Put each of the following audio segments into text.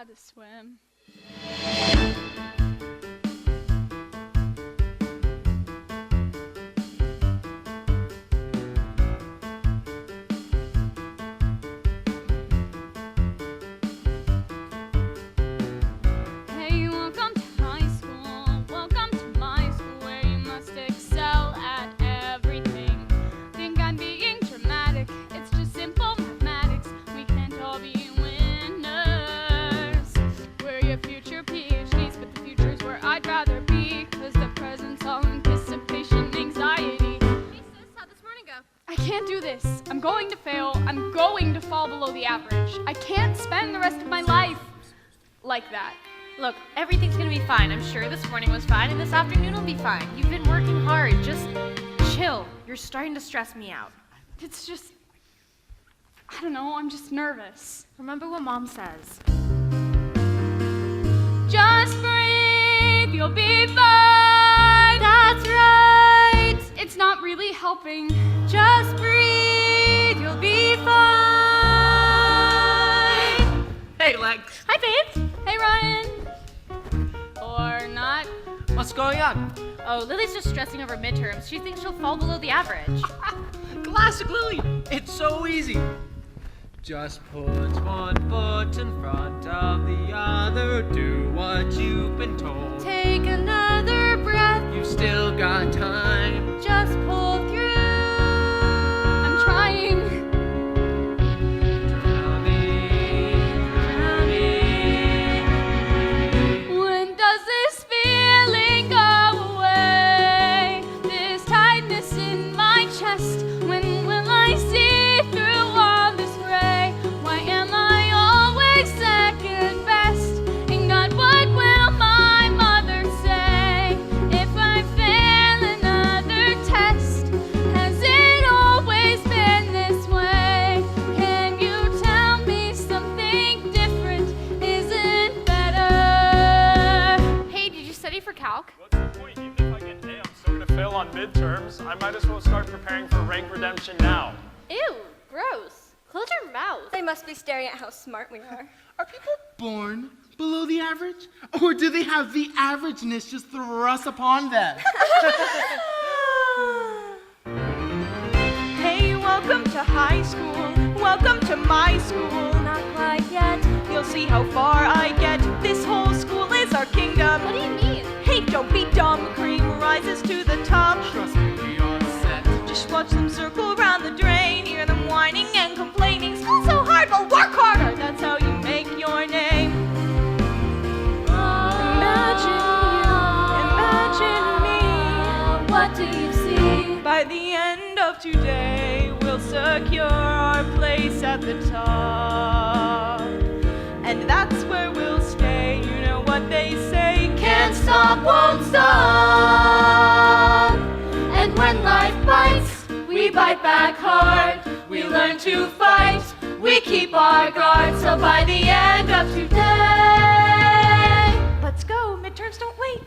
to swim. Hey, welcome to high school. Welcome to my school where you must excel at everything. Think I'm being dramatic? It's just simple mathematics. We can't all be winners. We're your future PhDs, but the future's where I'd rather be. Cause the present's all anticipation, anxiety. Hey sis, how'd this morning go? I can't do this. I'm going to fail. I'm going to fall below the average. I can't spend the rest of my life like that. Look, everything's gonna be fine. I'm sure this morning was fine and this afternoon will be fine. You've been working hard. Just chill. You're starting to stress me out. It's just, I don't know, I'm just nervous. Remember what Mom says. Just breathe, you'll be fine. That's right. It's not really helping. Just breathe. You'll be fine. Hey, Lex. Hi, babes. Hey, Ryan. Or not. What's going on? Oh, Lily's just stressing over midterms. She thinks she'll fall below the average. Classic Lily. It's so easy. Just put one foot in front of the other. Do what you've been told. Take another breath. You've still got time. Just pull through. I'm trying. When does this feeling go away? This tightness in my chest. When will I see through all this gray? Why am I always second best? And God, what will my mother say if I fail another test? Has it always been this way? Can you tell me something different isn't better? Hey, did you study for calc? What's the point? Even if I get an A, I'm still gonna fail on midterms. I might as well start preparing for rank redemption now. Ew, gross. Close your mouth. They must be staring at how smart we are. Are people born below the average? Or do they have the averageness just thrust upon them? Hey, welcome to high school. Welcome to my school. Not quite yet. You'll see how far I get. This whole school is our kingdom. What do you mean? Hey, don't be dumb. Cream rises to the top. Trust me, we are set. Just watch them circle around the drain. Hear them whining and complaining. School's so hard, well, work harder. That's how you make your name. Imagine me. What do you see? By the end of today, we'll secure our place at the top. And that's where we'll stay. You know what they say. Can't stop, won't stop. And when life bites, we bite back hard. We learn to fight, we keep our guard. So by the end of today, Let's go. Midterms don't wait.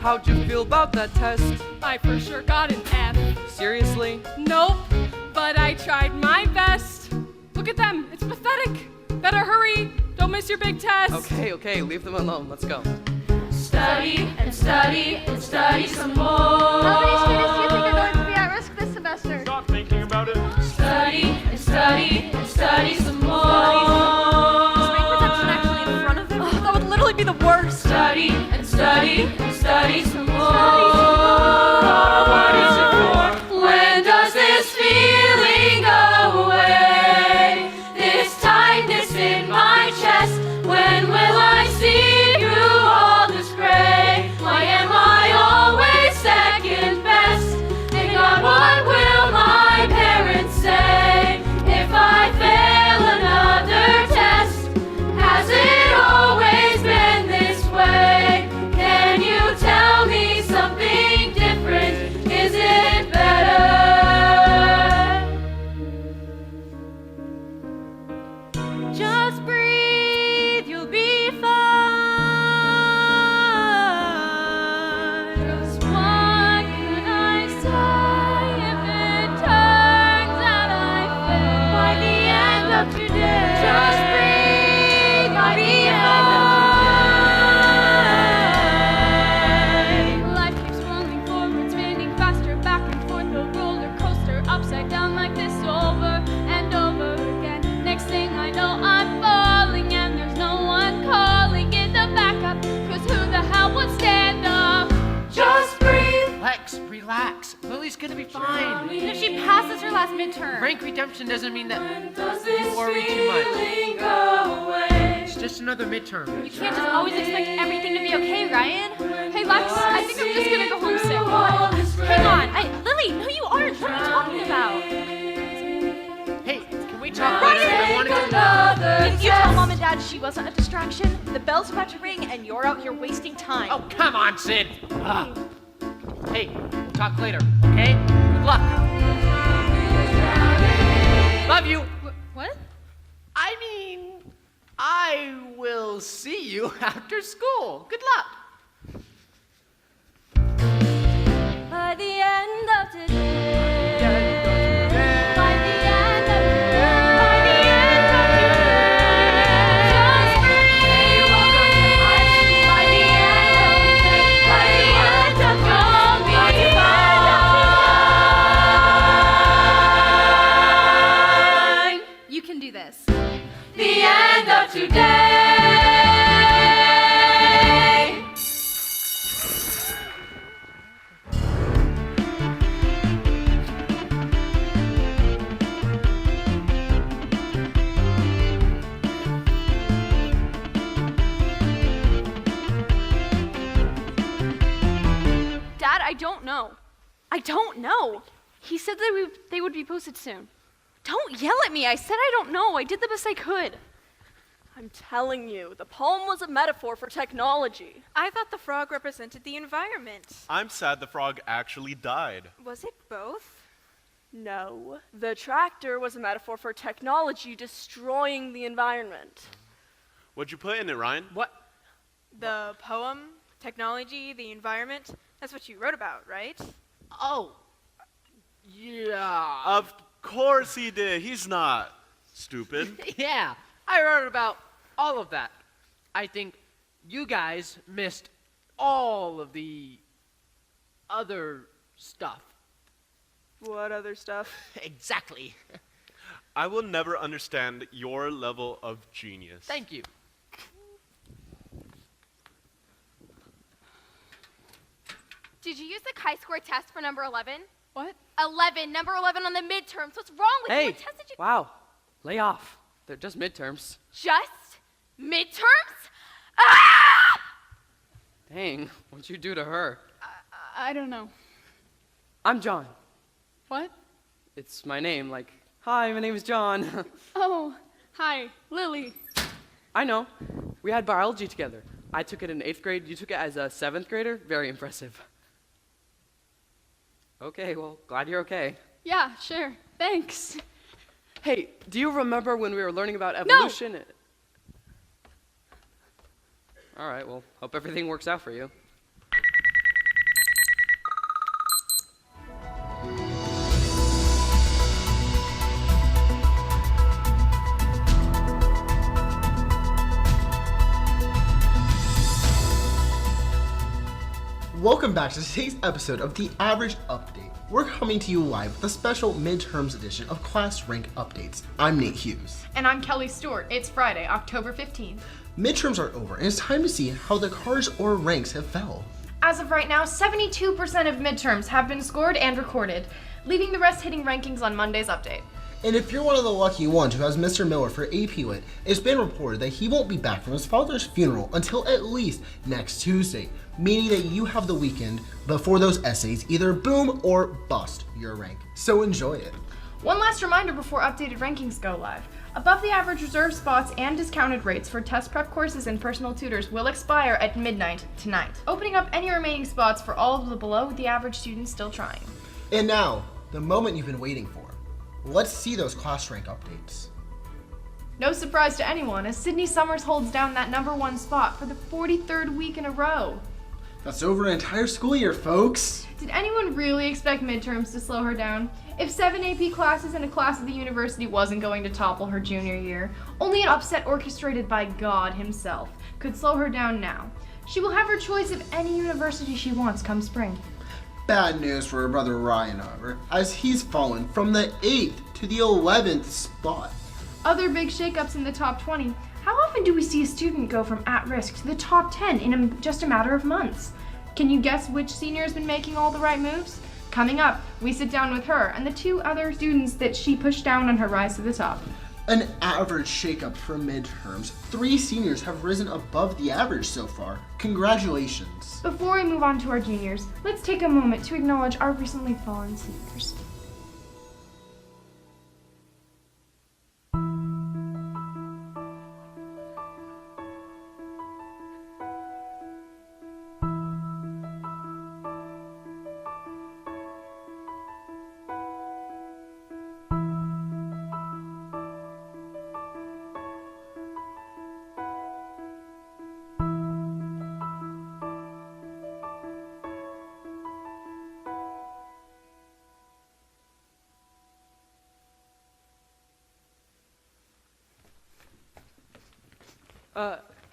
How'd you feel about that test? I for sure got an F. Seriously? Nope, but I tried my best. Look at them, it's pathetic. Better hurry, don't miss your big test. Okay, leave them alone. Let's go. study and study and study some more. How many students do you think are going to be at risk this semester? Stop thinking about it. Study and study and study some more. Is rank redemption actually in front of them? Oh, that would literally be the worst. Study and study and study some more. What is it for? When does this feeling go away? This tightness in my chest. When will I see through all this gray? Why am I always second best? And God, what will my parents say if I fail another test? Has it always been this way? Can you tell Relax. Lily's gonna be fine. Even if she passes her last midterm. Rank redemption doesn't mean that you worry too much. It's just another midterm. You can't just always expect everything to be okay, Ryan. Hey, Lex, I think I'm just gonna go home sick. Hang on. Lily, no you aren't. What are you talking about? Hey, can we talk later? I wanted to know. Didn't you tell Mom and Dad she wasn't a distraction? The bell's about to ring and you're out here wasting time. Oh, come on, Sid. Hey, we'll talk later, okay? Good luck. Love you. What? I mean, I will see you after school. Good luck. By the end of today. By the end of today. By the end of today. Just free. Welcome to high school. By the end of today. By the end of today. You can do this. The end of today. Dad, I don't know. I don't know. He said that they would be posted soon. Don't yell at me. I said I don't know. I did the best I could. I'm telling you, the poem was a metaphor for technology. I thought the frog represented the environment. I'm sad the frog actually died. Was it both? No, the tractor was a metaphor for technology destroying the environment. What'd you put in it, Ryan? What? The poem, technology, the environment. That's what you wrote about, right? Oh. Yeah. Of course he did. He's not stupid. Yeah, I wrote about all of that. I think you guys missed all of the other stuff. What other stuff? Exactly. I will never understand your level of genius. Thank you. Did you use the chi-square test for number 11? What? 11, number 11 on the midterms. What's wrong with you? Hey, What test did you... wow, lay off. They're just midterms. Just midterms? Ah! Dang, what'd you do to her? I don't know. I'm John. What? It's my name, like, hi, my name is John. Oh, hi, Lily. I know. We had biology together. I took it in 8th grade. You took it as a 7th grader? Very impressive. Okay, well, glad you're okay. Yeah, sure. Thanks. Hey, do you remember when we were learning about evolution? All right, well, hope everything works out for you. Welcome back to today's episode of The Average Update. We're coming to you live with a special midterms edition of Class Rank Updates. I'm Nate Hughes. And I'm Kelly Stewart. It's Friday, October 15th. Midterms are over, and it's time to see how the cards or ranks have fell. As of right now, 72% of midterms have been scored and recorded, leaving the rest hitting rankings on Monday's update. And if you're one of the lucky ones who has Mr. Miller for AP Lit, it's been reported that he won't be back from his father's funeral until at least next Tuesday, meaning that you have the weekend before those essays either boom or bust your rank. So enjoy it. One last reminder before updated rankings go live. Above the average reserve spots and discounted rates for test prep courses and personal tutors will expire at midnight tonight, opening up any remaining spots for all of the below the average students still trying. And now, the moment you've been waiting for. Let's see those class rank updates. No surprise to anyone, as Sydney Summers holds down that #1 spot for the 43rd week in a row. That's over an entire school year, folks. Did anyone really expect midterms to slow her down? If 7 AP classes and a class at the university wasn't going to topple her junior year, only an upset orchestrated by God himself could slow her down now. She will have her choice of any university she wants come spring. Bad news for her brother Ryan, however, as he's fallen from the 8th to the 11th spot. Other big shakeups in the top 20. How often do we see a student go from at risk to the top 10 in just a matter of months? Can you guess which senior has been making all the right moves? Coming up, we sit down with her and the 2 other students that she pushed down on her rise to the top. An average shakeup for midterms. 3 seniors have risen above the average so far. Congratulations. Before we move on to our juniors, let's take a moment to acknowledge our recently fallen seniors.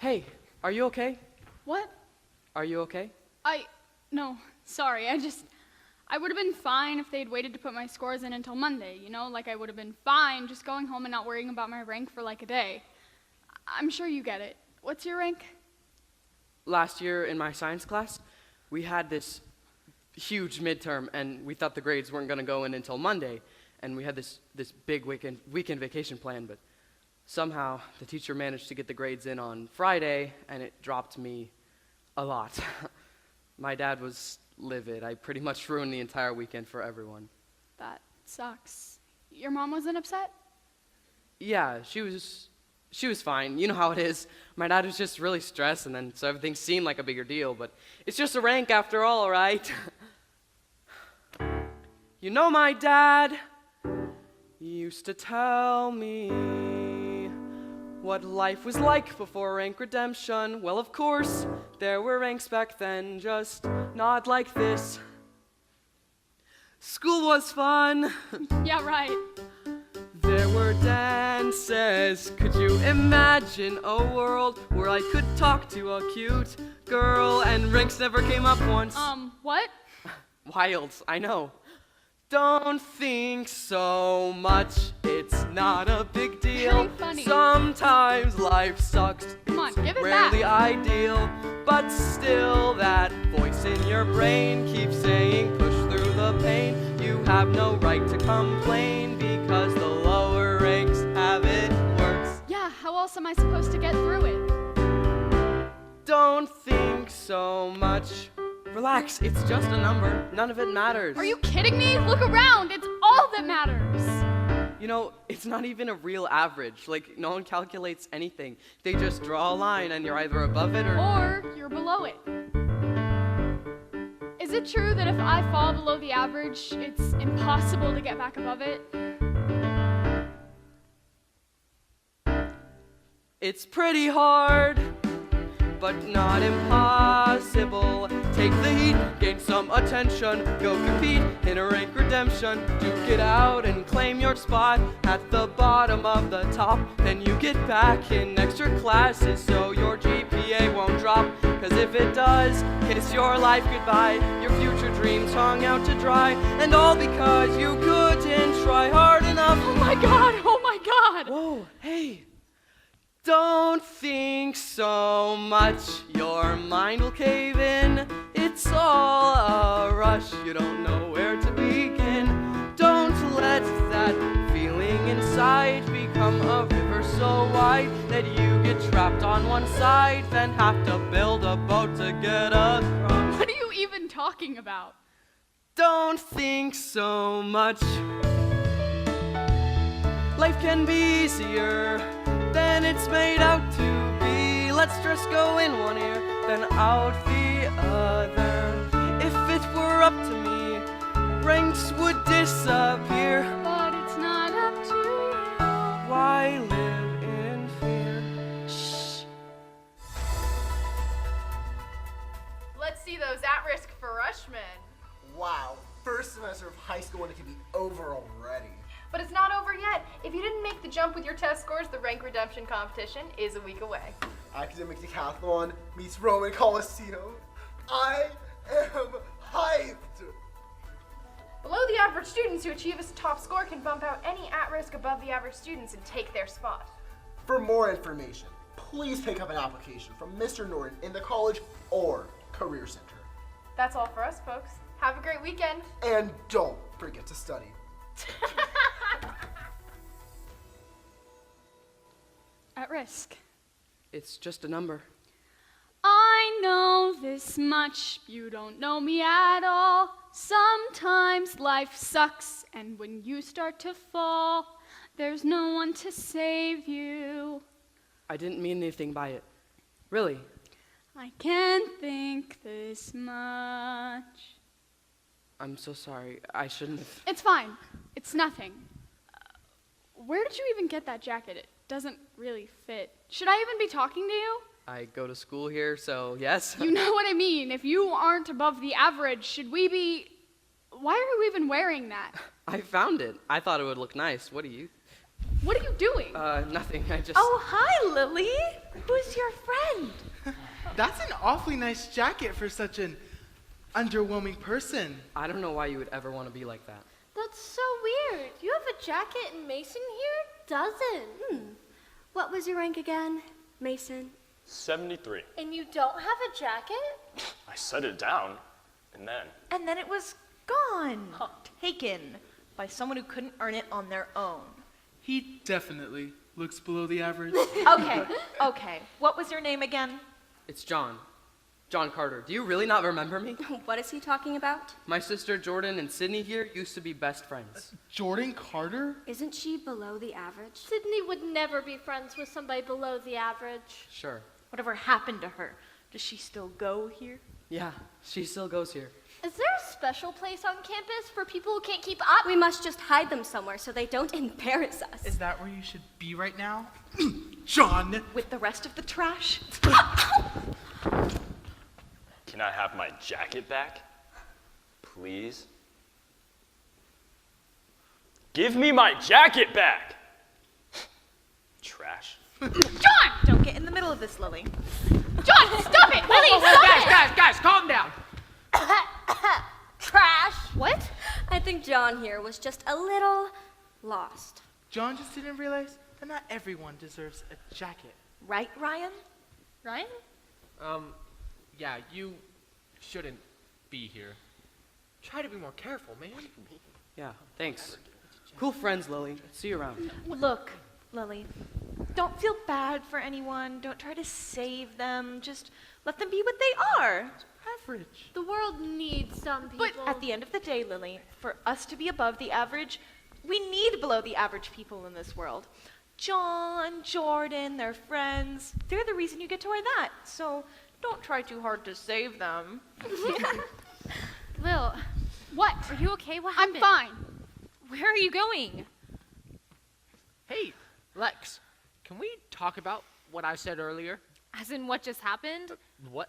Hey, are you okay? What? Are you okay? No, sorry. I would have been fine if they'd waited to put my scores in until Monday, you know? Like I would have been fine just going home and not worrying about my rank for like a day. I'm sure you get it. What's your rank? Last year in my science class, we had this huge midterm, and we thought the grades weren't going to go in until Monday, and we had this big weekend vacation plan, but somehow the teacher managed to get the grades in on Friday, and it dropped me a lot. My dad was livid. I pretty much ruined the entire weekend for everyone. That sucks. Your mom wasn't upset? Yeah, she was fine. You know how it is. My dad was just really stressed, and then so everything seemed like a bigger deal, but it's just a rank after all, right? You know my dad used to tell me what life was like before rank redemption. Well, of course, there were ranks back then, just not like this. School was fun. Yeah, right. There were dances. Could you imagine a world where I could talk to a cute girl and ranks never came up once? What? Wild, I know. Don't think so much, it's not a big deal. Very funny. Sometimes life sucks. Come on, give it Rarely back. ideal, but still that voice in your brain keeps saying push through the pain. You have no right to complain because the lower ranks have it worse. Yeah, how else am I supposed to get through it? Don't think so much. Relax, it's just a number. None of it matters. Are you kidding me? Look around, it's all that matters. You know, it's not even a real average. Like, no one calculates anything. They just draw a line and you're either above it Or you're below it. Is it true that if I fall below the average, it's impossible to get back above it? It's pretty hard, but not impossible. Take the heat, gain some attention, go compete in a rank redemption. Duke it out and claim your spot at the bottom of the top. Then you get back in extra classes so your GPA won't drop. Cause if it does, kiss your life goodbye. Your future dreams hung out to dry. And all because you couldn't try hard enough. Oh my god, oh my god! Whoa, hey. Don't think so much, your mind will cave in. It's all a rush, you don't know where to begin. Don't let that feeling inside become a river so wide that you get trapped on one side, then have to build a boat to get across. What are you even talking about? Don't think so much. Life can be easier than it's made out to be. Let's just go in one ear, then out the other. If it were up to me, ranks would disappear. But it's not up to you. Why live in fear? Shh. Let's see those at-risk freshmen. Wow, first semester of high school and it can be over already. But it's not over yet. If you didn't make the jump with your test scores, the rank redemption competition is a week away. Academic Decathlon meets Roman Coliseum. I am hyped! Below the average students who achieve a top score can bump out any at-risk above the average students and take their spot. For more information, please pick up an application from Mr. Norton in the college or career center. That's all for us, folks. Have a great weekend. And don't forget to study. At risk. It's just a number. I know this much, you don't know me at all. Sometimes life sucks, and when you start to fall, there's no one to save you. I didn't mean anything by it. Really. I can't think this much. I'm so sorry. I shouldn't have. It's fine. It's nothing. Where did you even get that jacket? It doesn't really fit. Should I even be talking to you? I go to school here, so yes. You know what I mean. If you aren't above the average, should we be... Why are you even wearing that? I found it. I thought it would look nice. What are you? What are you doing? Nothing. I just... Oh, hi, Lily. Who's your friend? That's an awfully nice jacket for such an underwhelming person. I don't know why you would ever want to be like that. That's so weird. You have a jacket and Mason here doesn't. What was your rank again, Mason? 73. And you don't have a jacket? I set it down, and then. And then it was gone. Taken by someone who couldn't earn it on their own. He definitely looks below the average. Okay. What was your name again? It's John. John Carter. Do you really not remember me? What is he talking about? My sister Jordan and Sydney here used to be best friends. Jordan Carter? Isn't she below the average? Sydney would never be friends with somebody below the average. Sure. Whatever happened to her? Does she still go here? Yeah, she still goes here. Is there a special place on campus for people who can't keep up? We must just hide them somewhere so they don't embarrass us. Is that where you should be right now? John! With the rest of the trash? Can I have my jacket back? Please? Give me my jacket back! Trash. John! Don't get in the middle of this, Lily. John, stop it! Lily, stop it! Guys, calm down. Trash! What? I think John here was just a little lost. John just didn't realize that not everyone deserves a jacket. Right, Ryan? Ryan? Yeah, you shouldn't be here. Try to be more careful, man. Yeah, thanks. Cool friends, Lily. See you around. Look, Lily, don't feel bad for anyone. Don't try to save them. Just let them be what they are. Average. The world needs some people. But at the end of the day, Lily, for us to be above the average, we need below the average people in this world. John, Jordan, their friends, they're the reason you get to wear that. So don't try too hard to save them. Lil, What? are you okay? What I'm happened? fine. Where are you going? Hey, Lex, can we talk about what I said earlier? As in what just happened? What?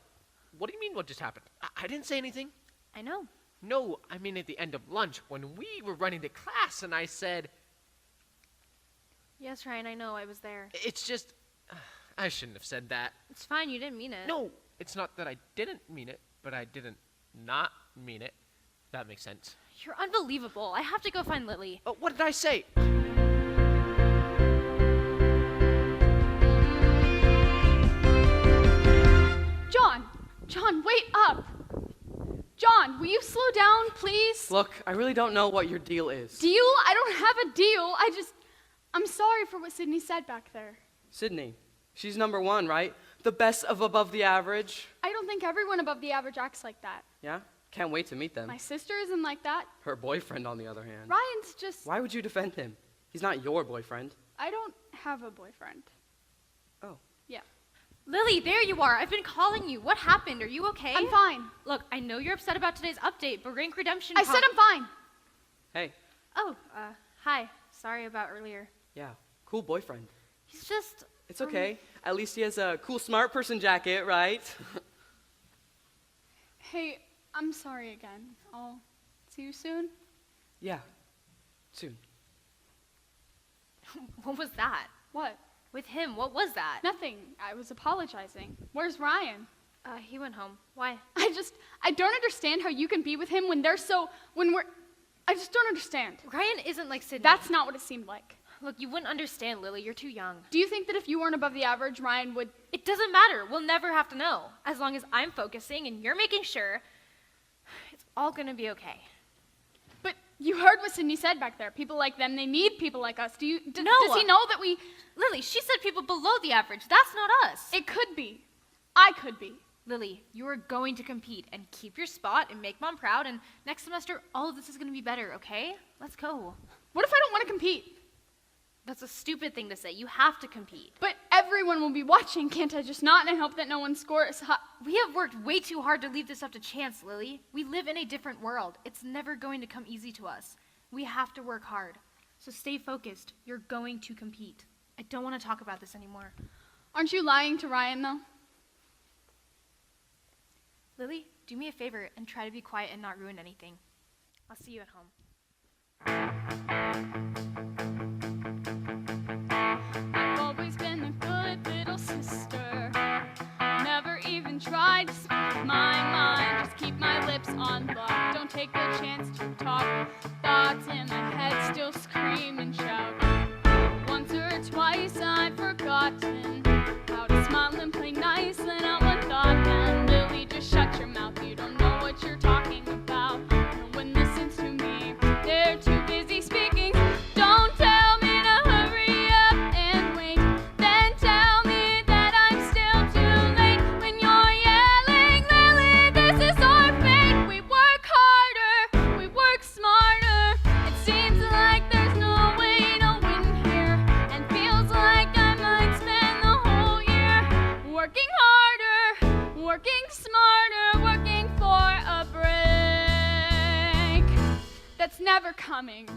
What do you mean what just happened? I didn't say anything. I know. No, I mean at the end of lunch when we were running to class and I said, Yes, Ryan, I know. I was there. it's just, I shouldn't have said that. It's fine. You didn't mean it. No, it's not that I didn't mean it, but I didn't not mean it. That makes sense. You're unbelievable. I have to go find Lily. What did I say? John, wait up! John, will you slow down, please? Look, I really don't know what your deal is. Deal? I don't have a deal. I'm sorry for what Sydney said back there. Sydney, she's number one, right? The best of above the average. I don't think everyone above the average acts like that. Yeah? Can't wait to meet them. My sister isn't like that. Her boyfriend, on the other hand. Ryan's just... Why would you defend him? He's not your boyfriend. I don't have a boyfriend. Oh. Yeah. Lily, there you are. I've been calling you. What happened? Are you okay? I'm fine. Look, I know you're upset about today's update, but Rank Redemption... I said I'm fine. Hey. Oh, hi. Sorry about earlier. Yeah, cool boyfriend. He's just... It's okay. At least he has a cool smart person jacket, right? Hey, I'm sorry again. I'll see you soon. Yeah, soon. What was that? What? With him, what was that? Nothing. I was apologizing. Where's Ryan? He went home. Why? I don't understand how you can be with him when I just don't understand. Ryan isn't like Sydney. That's not what it seemed like. Look, you wouldn't understand, Lily. You're too young. Do you think that if you weren't above the average, Ryan would... It doesn't matter. We'll never have to know. As long as I'm focusing and you're making sure It's all gonna be okay. But you heard what Sydney said back there. People like them, they need people like us. Does he know that we... Lily, she said people below the average. That's not us. It could be. I could be. Lily, you are going to compete and keep your spot and make Mom proud, and next semester, all of this is gonna be better, okay? Let's go. What if I don't want to compete? That's a stupid thing to say. You have to compete. But everyone will be watching. Can't I just not and hope that no one scores high? We have worked way too hard to leave this up to chance, Lily. We live in a different world. It's never going to come easy to us. We have to work hard. So stay focused. You're going to compete. I don't want to talk about this anymore. Aren't you lying to Ryan, though? Lily, do me a favor and try to be quiet and not ruin anything. I'll see you at home. I've always been a good little sister. Never even tried to speak my mind. Just keep my lips on lock. Don't take the chance to talk. Thoughts in my head still scream and shout. Once or twice I've forgotten how to smile and play nice. Let out one thought and Lily, just shut your mouth. You don't know what you're talking about. No one listens to me. They're too busy speaking. Don't tell me to hurry up and wait. Then tell me that I'm still too late. When you're yelling, Lily, this is our fate. We work harder, we work smarter. It seems like there's no way to win here, and feels like I might spend the whole year working harder, working smarter, working for a break that's never coming.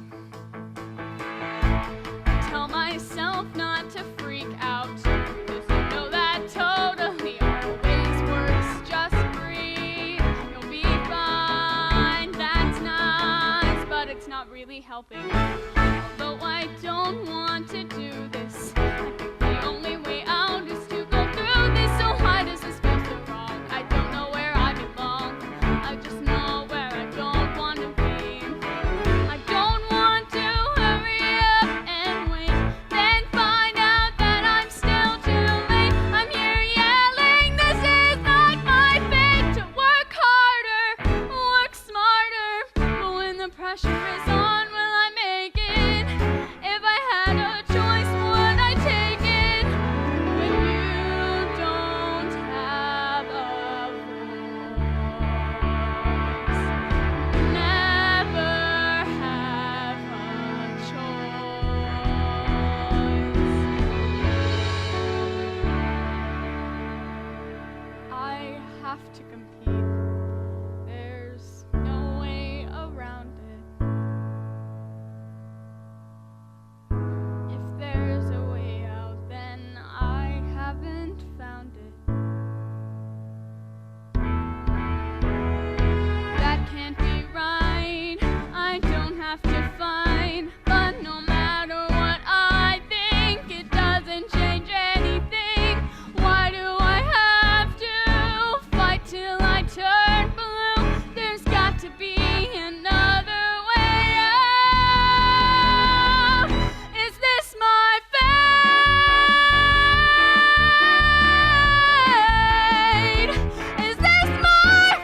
Tell myself not to freak out, 'cause you know that totally always works. Just breathe, you'll be fine. That's nice, but it's not really helping. Although I don't want to do this, I think the only way out is to go through this. So why does this feel so wrong? I don't know where I belong. I just know where I don't want to be. I don't want to hurry up and wait, then find out that I'm still too late. I'm here yelling, this is not my fate. To work harder, work smarter, but when the pressure is on, will I make it? If I had a choice, would I take it? When you don't have a voice, never have a choice. I have to compete. There's no way around it. If there's a way out, then I haven't found it. That can't be right. I don't have to fight, but no matter what I think, it doesn't change anything. Why do I have to fight till I turn blue? There's got to be another way out. Is this my fate? Is this my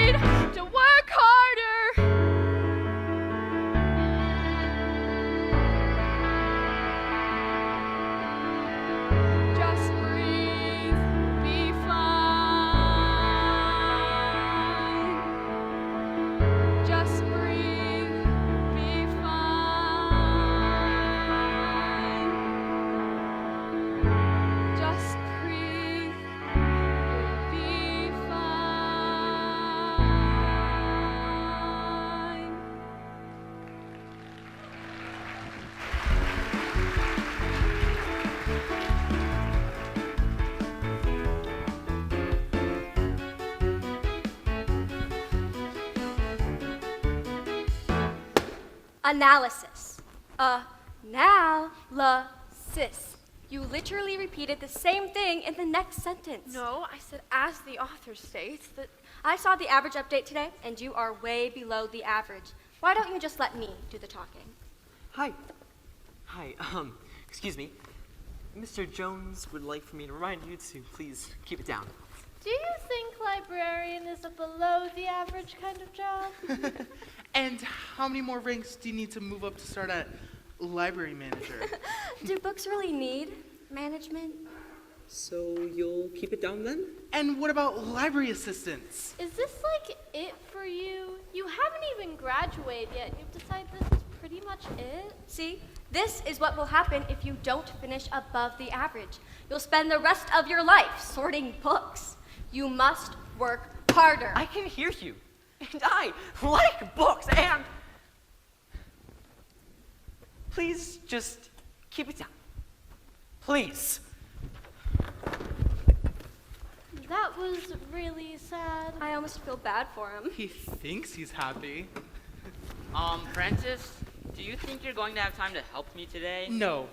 fate? To work harder. Just breathe, be fine. Just breathe, be fine. Just breathe, you'll be fine. Analysis. Analysis. You literally repeated the same thing in the next sentence. No, I said as the author states that. I saw the average update today, and you are way below the average. Why don't you just let me do the talking? Hi. Hi, excuse me. Mr. Jones would like for me to remind you to please keep it down. Do you think librarian is a below the average kind of job? And how many more ranks do you need to move up to start at library manager? Do books really need management? So you'll keep it down then? And what about library assistants? Is this like it for you? You haven't even graduated yet and you've decided this is pretty much it? See, this is what will happen if you don't finish above the average. You'll spend the rest of your life sorting books. You must work harder. I can hear you. And I like books, and please just keep it down. Please. That was really sad. I almost feel bad for him. He thinks he's happy. Francis, do you think you're going to have time to help me today? No.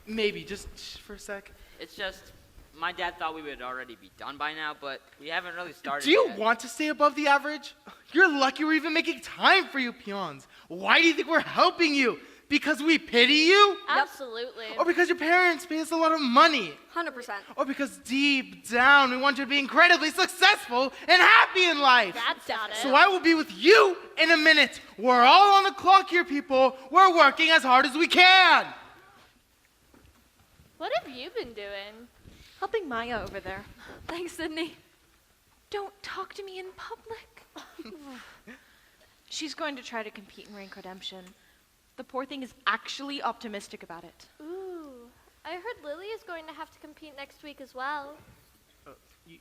Maybe, just for a sec. It's just, my dad thought we would already be done by now, but we haven't really started Do you yet. want to stay above the average? You're lucky we're even making time for you peons. Why do you think we're helping you? Because we pity you? Absolutely. Or because your parents pay us a lot of money? 100%. Or because deep down we want you to be incredibly successful and happy in life? That's not it. So I will be with you in a minute. We're all on the clock here, people. We're working as hard as we can. What have you been doing? Helping Maya over there. Thanks, Sydney. Don't talk to me in public. She's going to try to compete in Rank Redemption. The poor thing is actually optimistic about it. Ooh, I heard Lily is going to have to compete next week as well.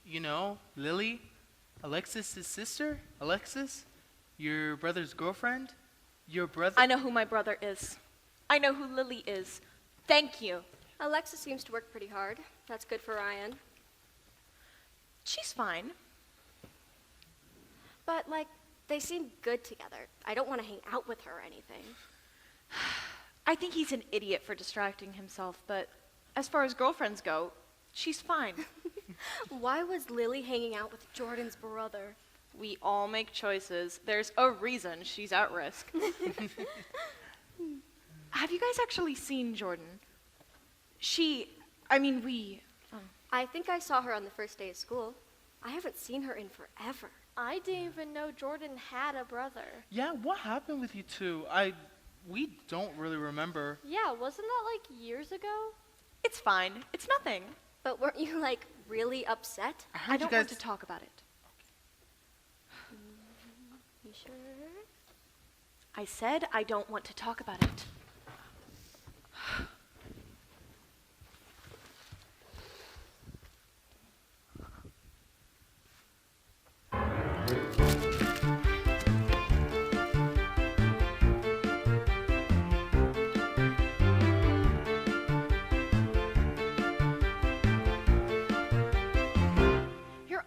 You know, Lily, Alexis' sister, Alexis, your brother's girlfriend, your brother. I know who my brother is. I know who Lily is. Thank you. Alexa seems to work pretty hard. That's good for Ryan. She's fine. But, like, they seem good together. I don't want to hang out with her or anything. I think he's an idiot for distracting himself, but as far as girlfriends go, she's fine. Why was Lily hanging out with Jordan's brother? We all make choices. There's a reason she's at risk. Have you guys actually seen Jordan? I think I saw her on the first day of school. I haven't seen her in forever. I didn't even know Jordan had a brother. Yeah, what happened with you two? We don't really remember. Yeah, wasn't that like years ago? It's fine. It's nothing. But weren't you, like, really upset? I don't want to talk about it. You sure? I said I don't want to talk about it.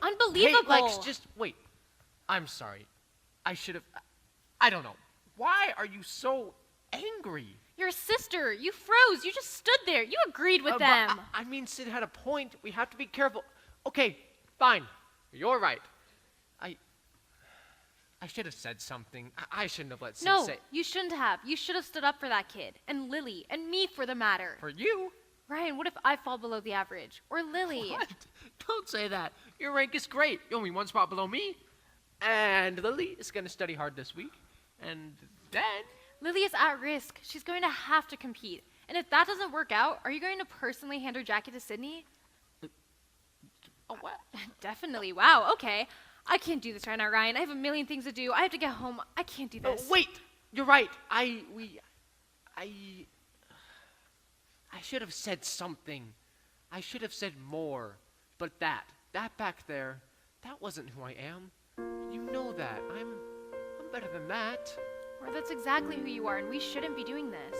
Unbelievable. Hey, Lex, just wait. I'm sorry. I should have. I don't know. Why are you so angry? Your sister, you froze. You just stood there. You agreed with them. I mean, Sid had a point. We have to be careful. Okay, fine. You're right. I should have said something. I shouldn't have let Sid No, say. you shouldn't have. You should have stood up for that kid. And Lily. And me, for the matter. For you? Ryan, what if I fall below the average? Or Lily? What? Don't say that. Your rank is great. You're only one spot below me. And Lily is going to study hard this week. And then... Lily is at risk. She's going to have to compete. And if that doesn't work out, are you going to personally hand her jacket to Sydney? Oh, what? Definitely. Wow, okay. I can't do this right now, Ryan. I have a million things to do. I have to get home. I can't do this. Oh, wait. You're right. I should have said something. I should have said more. But that back there, that wasn't who I am. You know that. I'm better than that. Or that's exactly who you are, and we shouldn't be doing this.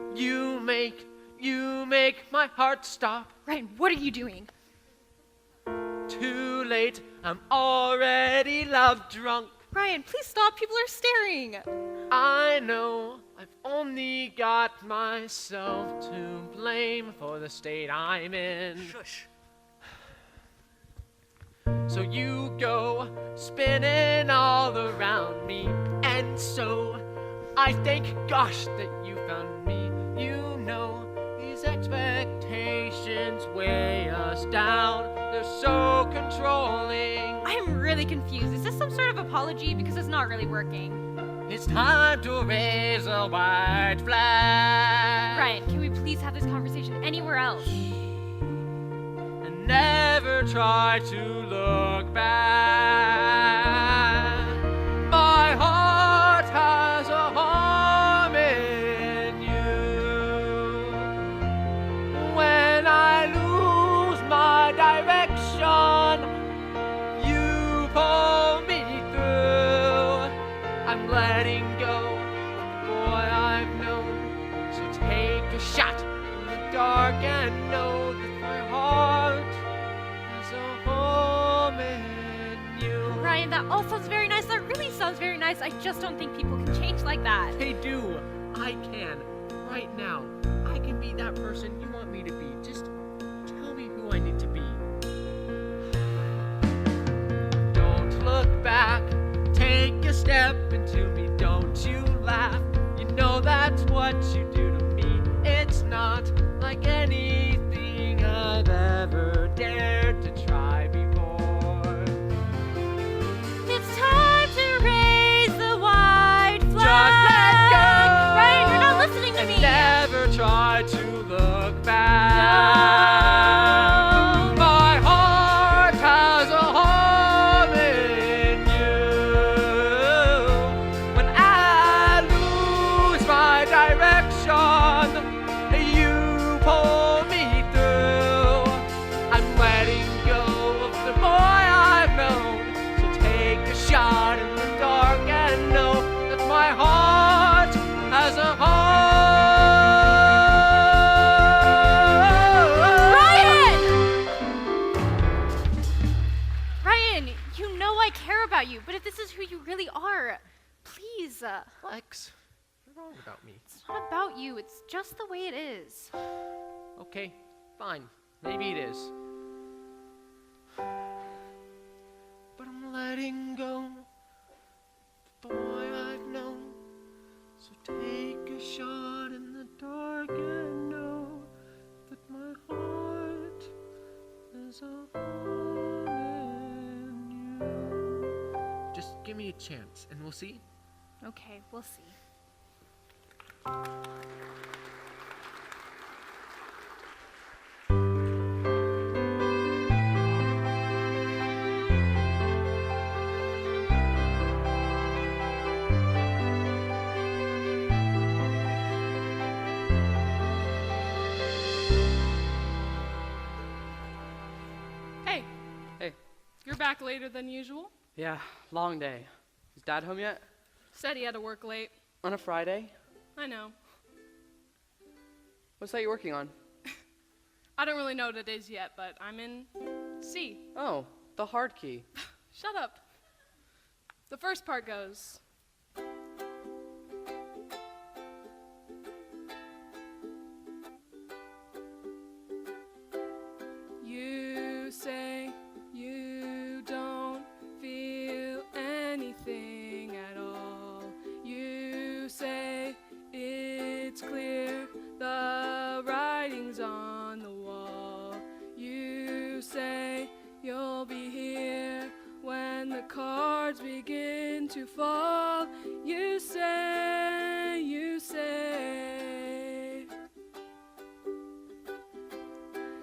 You make my heart stop. Ryan, what are you doing? Too late. I'm already love drunk. Ryan, please stop. People are staring. I know I've only got myself to blame for the state I'm in. Shush. So you go spinning all around me, and so I thank gosh that you found me. You know, these expectations weigh us down. They're so controlling. I'm really confused. Is this some sort of apology? Because it's not really working. It's time to raise a white flag. Ryan, can we please have this conversation anywhere else? And never try to look back. My heart has a home in you. When I lose my direction, you pull me through. I'm letting go of the boy I've known. So take a shot in the dark and know that my heart is a home in you. Ryan, that all sounds very nice. That really sounds very nice. I just don't think people can change like that. They do. I can. Right now. I can be that person you want me to be. Just tell me who I need to be. Don't look back. Take a step into me. Don't you laugh. You know that's what you do to me. It's not like anything I've ever dared to try before. It's time to raise the white flag. Just let go. Ryan, you're not listening to And me. never try to look back. No. My heart has a home in you. When I lose my direction, you pull me through. I'm letting go of the boy I've known. So take a shot in the dark and know that my heart has a home. Ryan, you know I care about you, but if this is who you really are, please. Lex, you're wrong about me. It's not about you. It's just the way it is. Okay, fine. Maybe it is. But I'm letting go of the boy I've known. So take a shot in the dark and know that my heart is a home in you. Just give me a chance and we'll see. Okay, we'll see. Hey, Hey. you're back later than usual. Yeah, long day. Is Dad home yet? Said he had to work late. On a Friday? I know. What's that you're working on? I don't really know what it is yet, but I'm in C. Oh, the hard key. Shut up. The first part goes. You say you don't feel anything at all. You say it's clear the writing's on the wall. You say you'll be here when the cards begin to fall. You say, you say.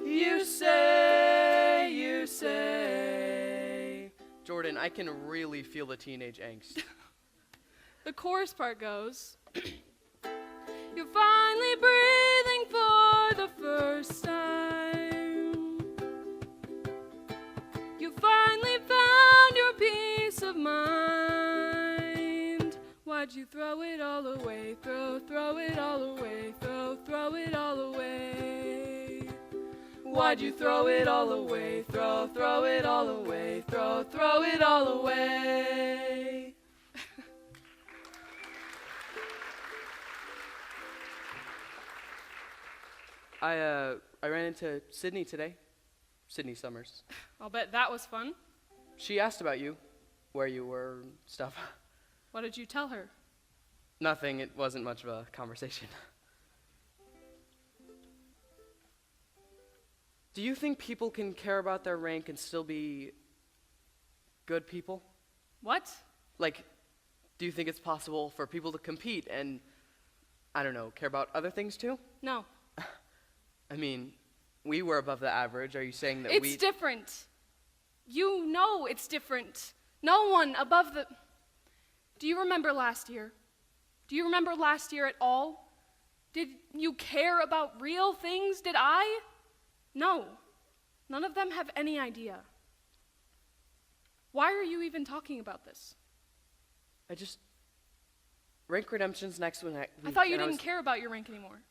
You say, you say. Jordan, I can really feel the teenage angst. The chorus part goes. You're finally breathing for the first time. You finally found your peace of mind. Why'd you throw it all away? Throw it all away. Throw it all away. Why'd you throw it all away? Throw it all away. Throw it all away. I ran into Sydney today. Sydney Summers. I'll bet that was fun. She asked about you, where you were, and stuff. What did you tell her? Nothing. It wasn't much of a conversation. Do you think people can care about their rank and still be good people? What? Like, do you think it's possible for people to compete and, I don't know, care about other things too? No. I mean, we were above the average. Are you saying that It's different. You know it's different. No one above the... Do you remember last year? Do you remember last year at all? Did you care about real things? Did I? No. None of them have any idea. Why are you even talking about this? Rank Redemption's next week. I thought you didn't care about your rank anymore.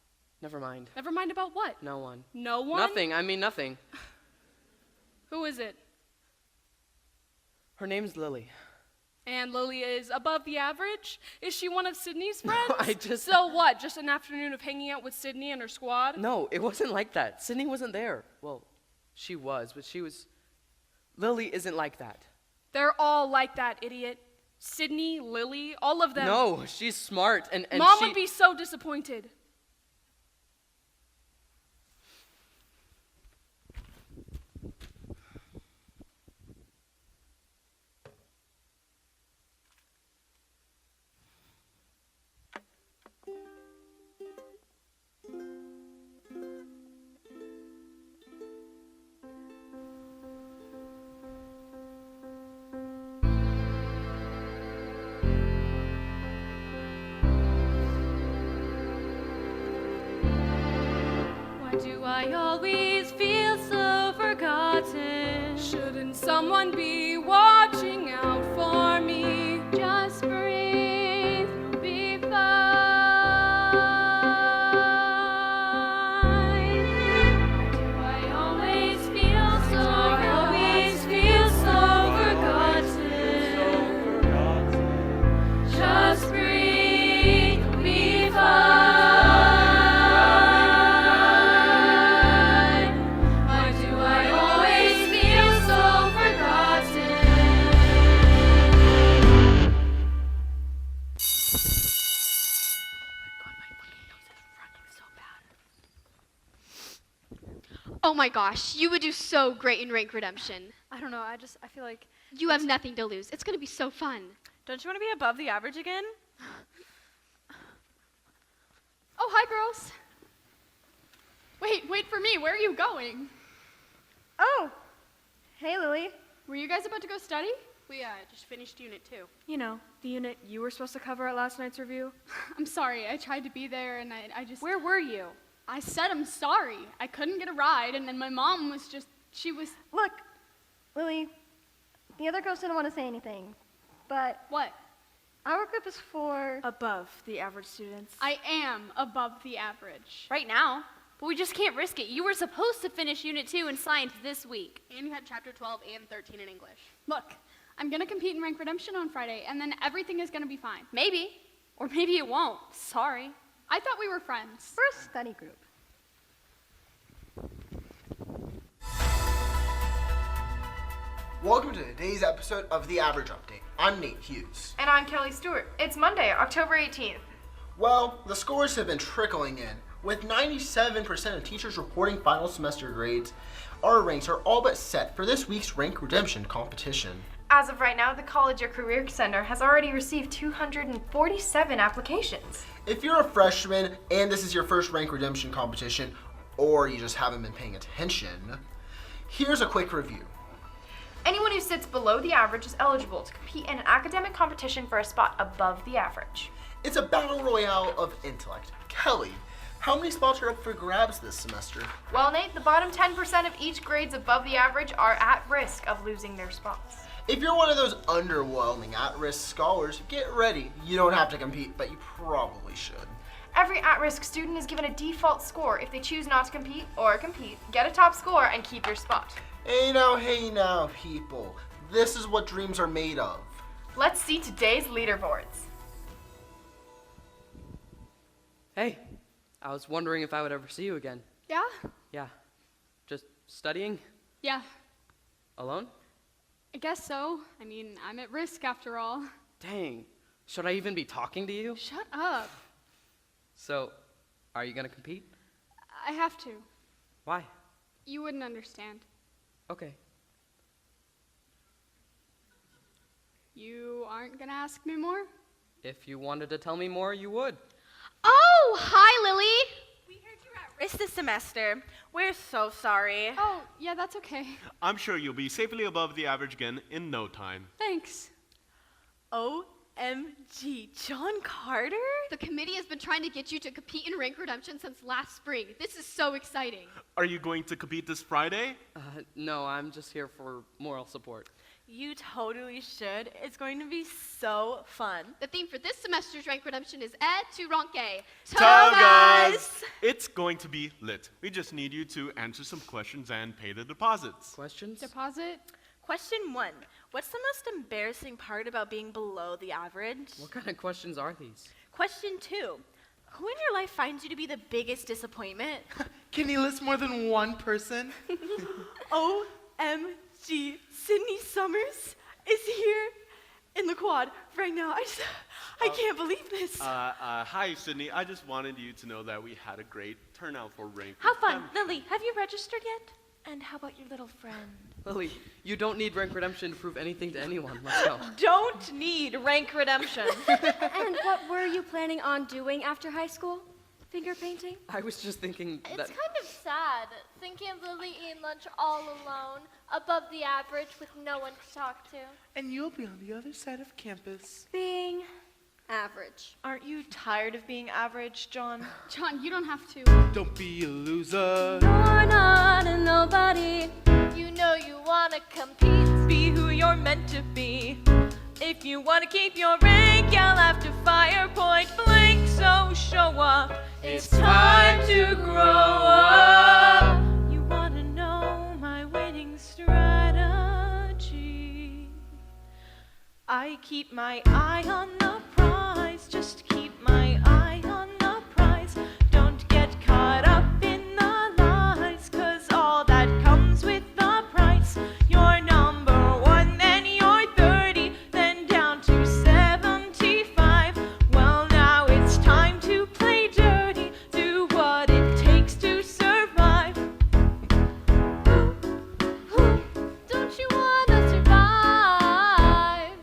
Never mind. Never mind about what? No one. No one? Nothing. I mean nothing. Who is it? Her name's Lily. And Lily is above the average? Is she one of Sydney's friends? I just... So what, just an afternoon of hanging out with Sydney and her squad? No, it wasn't like that. Sydney wasn't there. Well, she was, but she was... Lily isn't like that. They're all like that, idiot. Sydney, Lily, all of them. No, she's smart and Mom would be so disappointed. Do I always feel so forgotten? Shouldn't someone be watching out for me? Just breathe, you'll be fine. Why do I always feel so forgotten? Just breathe, you'll be fine. Oh my gosh, you would do so great in Rank Redemption. I don't know, I feel like... You have nothing to lose. It's gonna be so fun. Don't you want to be above the average again? Oh, hi, girls. Wait for me. Where are you going? Oh, hey, Lily. Were you guys about to go study? We just finished Unit 2. You know, the unit you were supposed to cover at last night's review. I'm sorry. I tried to be there, and I just... Where were you? I said I'm sorry. I couldn't get a ride, and then my mom was just... Look, Lily, the other girls didn't want to say anything, but... What? Our group is for... Above the average students. I am above the average. Right now. But we just can't risk it. You were supposed to finish Unit 2 in Science this week. And you had Chapter 12 and 13 in English. Look, I'm going to compete in Rank Redemption on Friday, and then everything is going to be fine. Maybe. Or maybe it won't. Sorry. I thought we were friends. We're a study group. Welcome to today's episode of The Average Update. I'm Nate Hughes. And I'm Kelly Stewart. It's Monday, October 18th. Well, the scores have been trickling in. With 97% of teachers reporting final semester grades, our ranks are all but set for this week's Rank Redemption competition. As of right now, the College or Career Center has already received 247 applications. If you're a freshman and this is your first Rank Redemption competition, or you just haven't been paying attention, here's a quick review. Anyone who sits below the average is eligible to compete in an academic competition for a spot above the average. It's a battle royale of intellect. Kelly, how many spots are up for grabs this semester? Well, Nate, the bottom 10% of each grades above the average are at risk of losing their spots. If you're one of those underwhelming at-risk scholars, get ready. You don't have to compete, but you probably should. Every at-risk student is given a default score. If they choose not to compete or compete, get a top score and keep your spot. Hey now, people. This is what dreams are made of. Let's see today's leaderboards. Hey, I was wondering if I would ever see you again. Yeah? Yeah. Just studying? Yeah, Alone? I guess so. I mean, I'm at risk after all. Dang. Should I even be talking to you? Shut up. So, are you gonna compete? I have to. Why? You wouldn't understand. Okay. You aren't gonna ask me more? If you wanted to tell me more, you would. Oh, hi, Lily. Risk this semester. We're so sorry. Oh, yeah, that's okay. I'm sure you'll be safely above the average again in no time. Thanks. OMG, John Carter? The committee has been trying to get you to compete in rank redemption since last spring. This is so exciting. Are you going to compete this Friday? No, I'm just here for moral support. You totally should. It's going to be so fun. The theme for this semester's rank redemption is Et tu ranke. Togas! It's going to be lit. We just need you to answer some questions and pay the deposits. Questions? Deposit? Question 1. What's the most embarrassing part about being below the average? What kind of questions are these? Question 2. Who in your life finds you to be the biggest disappointment? Can you list more than one person? OMG, Sydney Summers is here in the quad right now. I can't believe this. Hi, Sydney. I just wanted you to know that we had a great turnout for rank. How fun. Lily, have you registered yet? And how about your little friend? Lily, you don't need rank redemption to prove anything to anyone. Let's go. Don't need rank redemption. And what were you planning on doing after high school? Finger painting? I was just thinking that... It's kind of sad, thinking of Lily eating lunch all alone, above the average with no one to talk to. And you'll be on the other side of campus. Being average. Aren't you tired of being average, John? John, you don't have to. Don't be a loser. You're not a nobody. You know you want to compete. Be who you're meant to be. If you want to keep your rank, you'll have to fire point blank. So show up. It's time to grow up. You want to know my winning strategy? I keep my eye on the prize. Just keep my eye on the prize. Don't get caught up in the lies, 'cause all that comes with the price. You're number 1, then you're 30, then down to 75. Well, now it's time to play dirty. Do what it takes to survive. Don't you want to survive?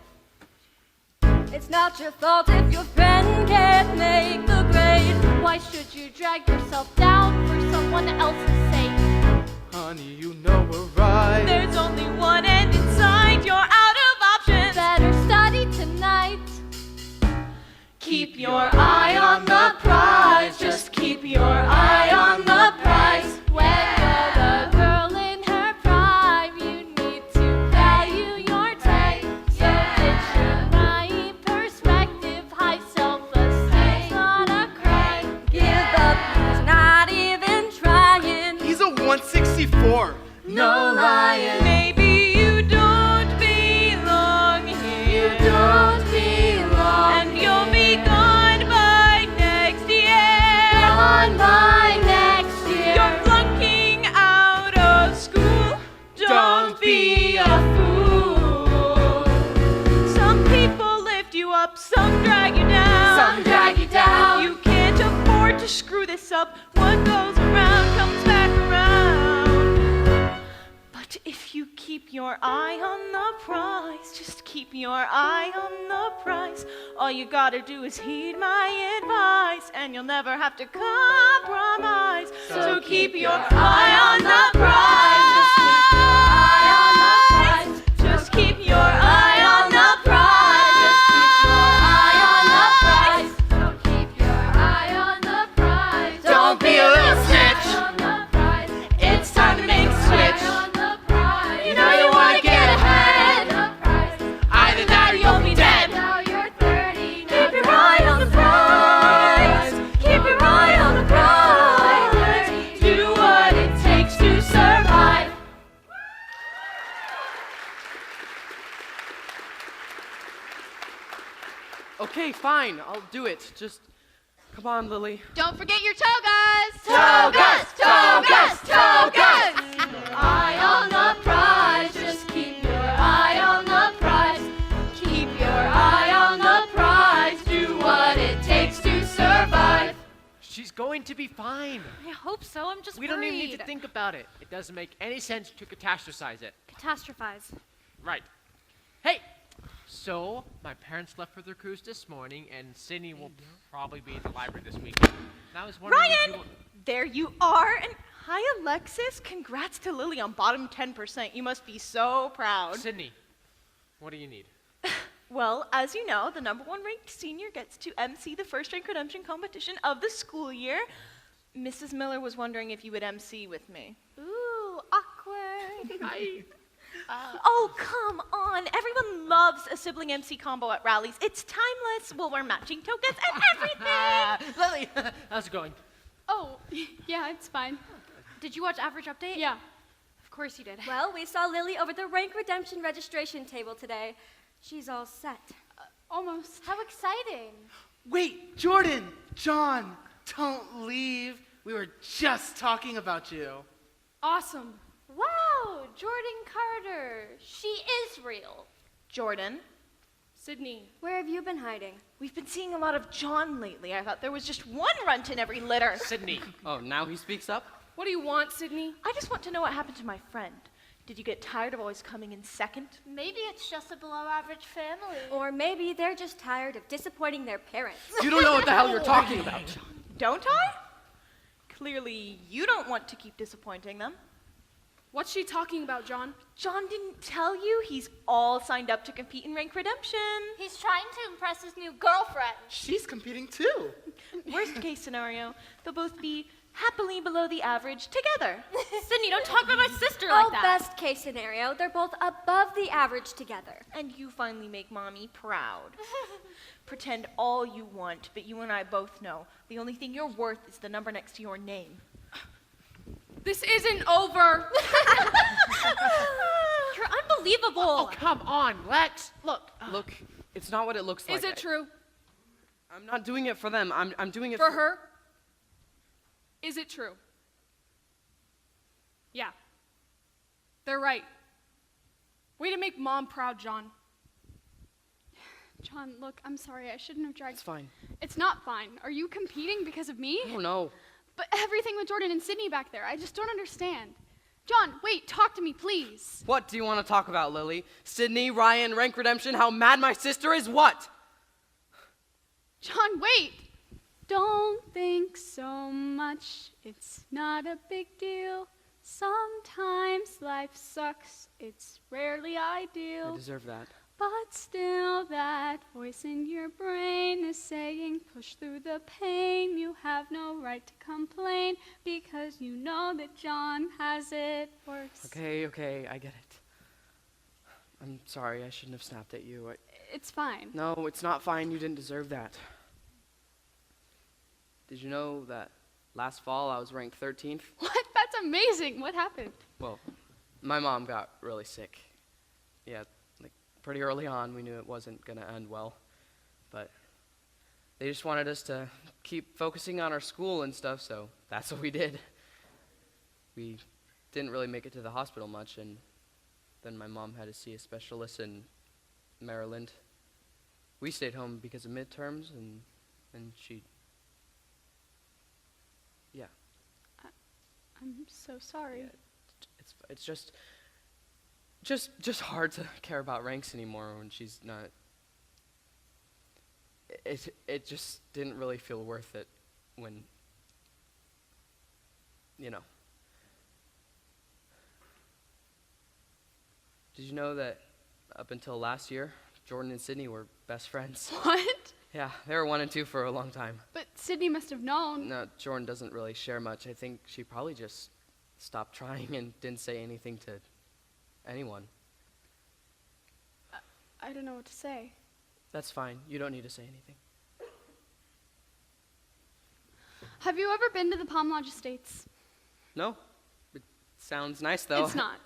It's not your fault if your friend can't make the grade. Why should you drag yourself down for someone else's sake? Honey, you know we're right. There's only one end in sight. You're out of options. Better study tonight. Keep your eye on the prize. Just keep your eye on the prize. When you're the girl in her prime, you need to value your time. So it's your right perspective, high self-esteem's not a crime. Give up, he's not even trying. He's a 164. No lying. Maybe you don't belong here. You don't belong. And you'll be gone by next year. Gone by next year. You're flunking out of school. Don't be a fool. Some people lift you up, some drag you down. Some drag you down. You can't afford to screw this up. What goes around comes back around. But if you keep your eye on the prize, just keep your eye on the prize. All you gotta do is heed my advice, and you'll never have to compromise. So keep your eye on the prize. Just keep your eye on the prize. So keep your eye on the prize. Don't be a little snitch. It's time to make a switch. You know you wanna get ahead. Either that or you'll be dead. Now you're 30. Keep your eye on the prize. Keep your eye on the prize. Do what it takes to survive. Okay, fine. I'll do it. Just come on, Lily. Don't forget your togas. Togas, togas, togas. Eye on the prize. Just keep your eye on the prize. Keep your eye on the prize. to be fine. I hope so. I'm just We worried. don't even need to think about it. It doesn't make any sense to catastrophize it. Catastrophize. Right. Hey! So, my parents left for their cruise this morning, and Sydney will probably be in the library this weekend. And I was wondering if Ryan! There you are. And hi, Alexis. Congrats to Lily on bottom 10%. You must be so proud. Sydney, what do you need? Well, as you know, the #1 ranked senior gets to MC the first rank redemption competition of the school year. Mrs. Miller was wondering if you would MC with me. Ooh, awkward. Oh, come on. Everyone loves a sibling MC combo at rallies. It's timeless. We'll wear matching tokens and everything. Lily, how's it going? Oh, yeah, it's fine. Did you watch Average Update? Yeah. Of course you did. Well, we saw Lily over the rank redemption registration table today. She's all set. Almost. How exciting. Wait, Jordan, John, don't leave. We were just talking about you. Awesome. Wow, Jordan Carter. She is real. Jordan, Sydney. Where have you been hiding? we've been seeing a lot of John lately. I thought there was just one runt in every litter. Sydney. Oh, now he speaks up? What do you want, Sydney? I just want to know what happened to my friend. Did you get tired of always coming in second? Maybe it's just a below-average family. Or maybe they're just tired of disappointing their parents. You don't know what the hell you're talking about. Don't I? Clearly, you don't want to keep disappointing them. What's she talking about, John? John didn't tell you he's all signed up to compete in rank redemption. He's trying to impress his new girlfriend. She's competing too. Worst case scenario, they'll both be happily below the average together. Sydney, don't talk about my sister Oh, like that. best case scenario, they're both above the average together. And you finally make mommy proud. Pretend all you want, but you and I both know the only thing you're worth is the number next to your name. This isn't over. You're unbelievable. Oh, come on, Lex. Look, Look, it's not what it looks like. is it true? I'm not doing it for them. I'm doing it For her? Is it true? Yeah. They're right. Way to make Mom proud, John. John, look, I'm sorry. I shouldn't have dragged. It's fine. It's not fine. Are you competing because of me? I don't know. But everything with Jordan and Sydney back there, I just don't understand. John, wait, talk to me, please. What do you want to talk about, Lily? Sydney, Ryan, rank redemption, how mad my sister is, what? John, wait. Don't think so much. It's not a big deal. Sometimes life sucks. It's rarely ideal. I deserve that. But still, that voice in your brain is saying, push through the pain. You have no right to complain because you know that John has it worse. Okay, I get it. I'm sorry, I shouldn't have snapped at you. It's fine. No, it's not fine. You didn't deserve that. Did you know that last fall I was ranked 13th? What? That's amazing. What happened? Well, my mom got really sick. Yeah, like pretty early on, we knew it wasn't going to end well. But they just wanted us to keep focusing on our school and stuff, so that's what we did. We didn't really make it to the hospital much, and then my mom had to see a specialist in Maryland. We stayed home because of midterms, and she... Yeah. I'm so sorry. Yeah, it's just hard to care about ranks anymore when she's not. It just didn't really feel worth it when, you know. Did you know that up until last year, Jordan and Sydney were best friends? What? Yeah, they were 1 and 2 for a long time. But Sydney must have known. No, Jordan doesn't really share much. I think she probably just stopped trying and didn't say anything to anyone. I don't know what to say. That's fine. You don't need to say anything. Have you ever been to the Palm Lodge Estates? No? It sounds nice, though. It's not.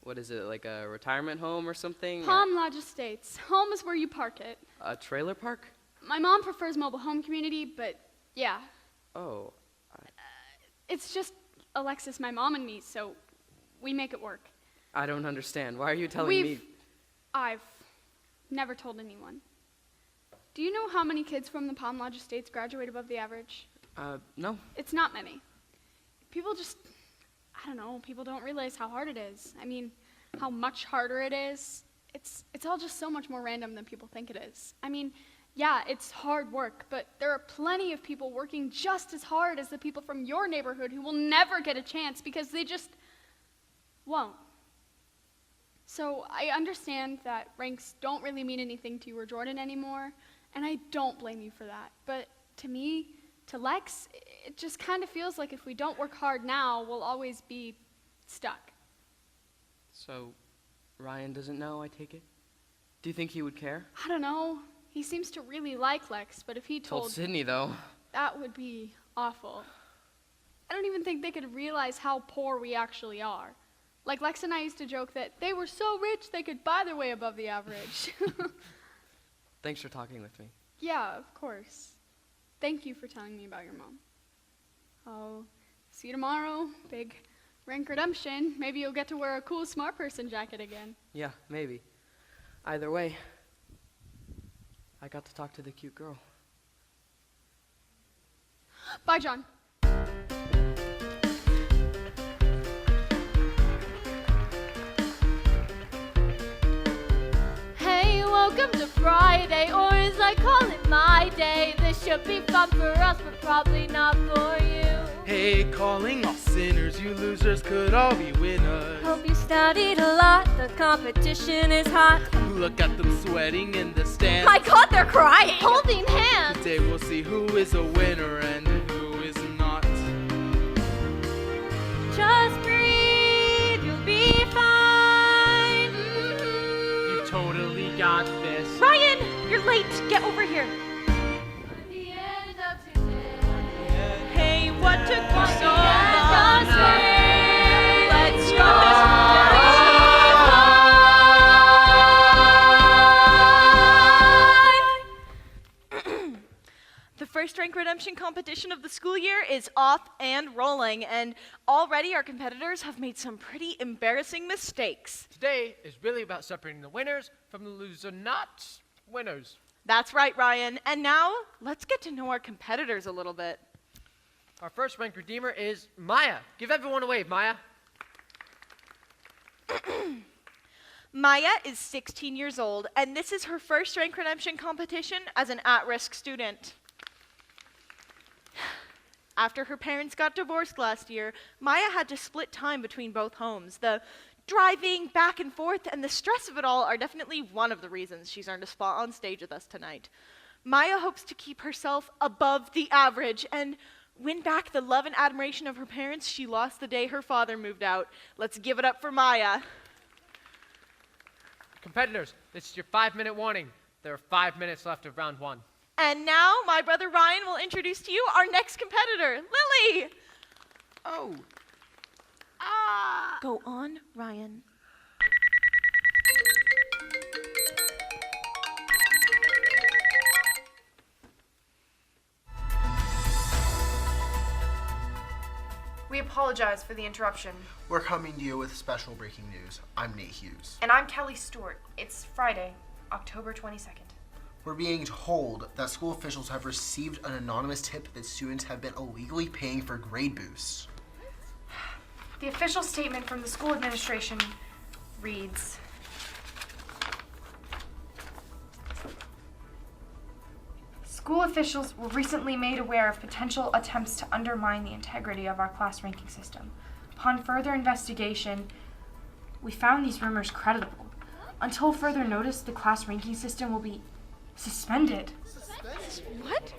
What is it, like a retirement home or something? Palm Lodge Estates. Home is where you park it. A trailer park? My mom prefers mobile home community, but yeah. Oh. It's just Alexis, my mom, and me, so we make it work. I don't understand. Why are you telling me? I've never told anyone. Do you know how many kids from the Palm Lodge Estates graduate above the average? No. It's not many. People just, I don't know, people don't realize how hard it is. I mean, how much harder it is. It's all just so much more random than people think it is. I mean, yeah, it's hard work, but there are plenty of people working just as hard as the people from your neighborhood who will never get a chance because they just won't. So I understand that ranks don't really mean anything to you or Jordan anymore, and I don't blame you for that. But to me, to Lex, it just kind of feels like if we don't work hard now, we'll always be stuck. So, Ryan doesn't know, I take it? Do you think he would care? I don't know. He seems to really like Lex, but if he Told Sydney, though. that would be awful. I don't even think they could realize how poor we actually are. Like Lex and I used to joke that they were so rich they could buy their way above the average. Thanks for talking with me. Yeah, of course. Thank you for telling me about your mom. I'll see you tomorrow. Big rank redemption. Maybe you'll get to wear a cool smart person jacket again. Yeah, maybe. Either way, I got to talk to the cute girl. Bye, John. Hey, welcome to Friday, or as I call it, my day. This should be fun for us, but probably not for you. Hey, calling all sinners, you losers could all be winners. Hope you studied a lot, the competition is hot. Look at them sweating in the stands. My God, they're crying! Holding hands! Today we'll see who is a winner and who is not. Just breathe, you'll be fine. You totally got this. Ryan, you're late. Get over here. Hey, what took you so long? Let's start this party. The first rank redemption competition of the school year is off and rolling, and already our competitors have made some pretty embarrassing mistakes. Today is really about separating the winners from the loser not winners. That's right, Ryan. And now, let's get to know our competitors a little bit. Our first rank redeemer is Maya. Give everyone a wave, Maya. Maya is 16 years old, and this is her first rank redemption competition as an at-risk student. After her parents got divorced last year, Maya had to split time between both homes. The driving back and forth and the stress of it all are definitely one of the reasons she's earned a spot on stage with us tonight. Maya hopes to keep herself above the average and win back the love and admiration of her parents she lost the day her father moved out. Let's give it up for Maya. Competitors, this is your 5-minute warning. There are 5 minutes left of round 1. And now, my brother Ryan will introduce to you our next competitor, Lily. Oh. Go on, Ryan. We apologize for the interruption. We're coming to you with special breaking news. I'm Nate Hughes. And I'm Kelly Stewart. It's Friday, October 22nd. We're being told that school officials have received an anonymous tip that students have been illegally paying for grade boosts. The official statement from the school administration reads, school officials were recently made aware of potential attempts to undermine the integrity of our class ranking system. Upon further investigation, we found these rumors credible. Until further notice, the class ranking system will be suspended. What?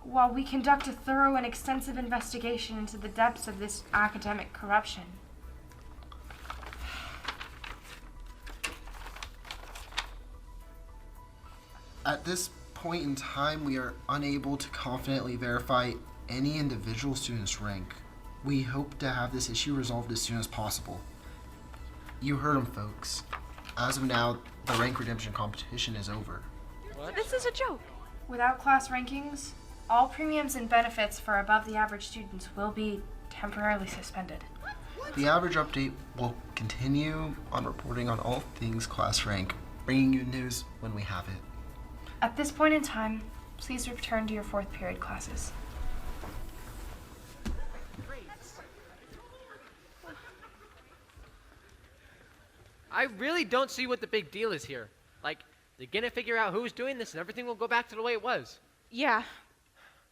While we conduct a thorough and extensive investigation into the depths of this academic corruption. At this point in time, we are unable to confidently verify any individual student's rank. We hope to have this issue resolved as soon as possible. You heard them, folks. As of now, the rank redemption competition is over. What? This is a joke. Without class rankings, all premiums and benefits for above the average students will be temporarily suspended. The average update will continue on reporting on all things class rank, bringing you news when we have it. At this point in time, please return to your 4th period classes. I really don't see what the big deal is here. Like, they're gonna figure out who's doing this and everything will go back to the way it was. Yeah.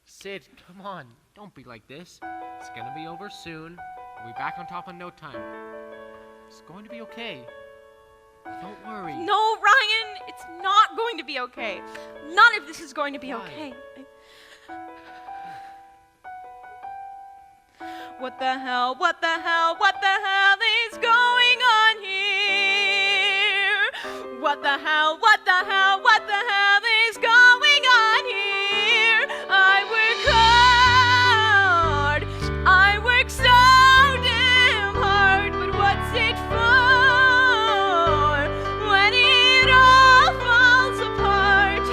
Sid, come on. Don't be like this. It's gonna be over soon. We'll be back on top in no time. It's going to be okay. Don't worry. No, Ryan, it's not going to be okay. None of this is going to be okay. What the hell, what the hell, what the hell is going on here? What the hell, what the hell, what the hell is going on here? I work hard, I work so damn hard, but what's it for? When it all falls apart,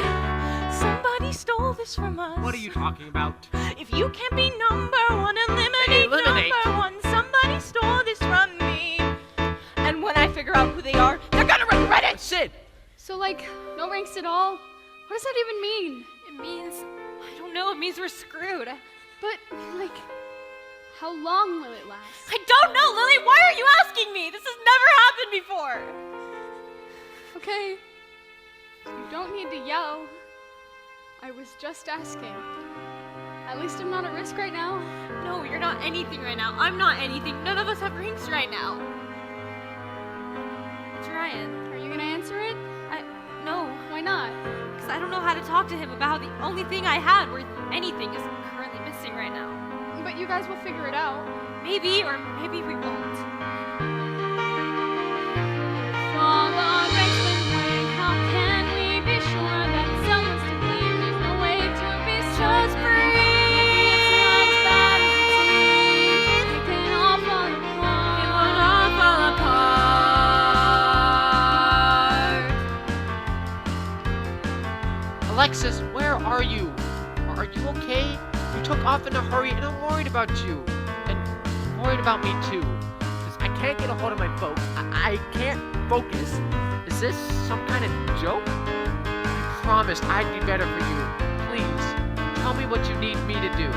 somebody stole this from us. What are you talking about? If you can't be number one, eliminate number one. Somebody stole this from me. And when I figure out who they are, they're gonna regret it! Sid! So, like, no ranks at all? What does that even mean? It means, I don't know, it means we're screwed. But, like, how long will it last? I don't know, Lily! Why are you asking me? This has never happened before! Okay. You don't need to yell. I was just asking. At least I'm not at risk right now. No, you're not anything right now. I'm not anything. None of us have rings right now. It's Ryan. Are you gonna answer it? No. Why not? Because I don't know how to talk to him about how the only thing I had worth anything is currently missing right now. But you guys will figure it out. Maybe, or maybe we won't. Fall on ranks this way. How can we be sure that someone's to blame? There's no way to be sure. Just breathe. It's not as bad as it seems. It can all fall apart. It will all fall apart. Alexis, where are you? Are you okay? You took off in a hurry and I'm worried about you. And I'm worried about me too. Because I can't get a hold of my folks. I can't focus. Is this some kind of joke? You promised I'd be better for you. Please, tell me what you need me to do.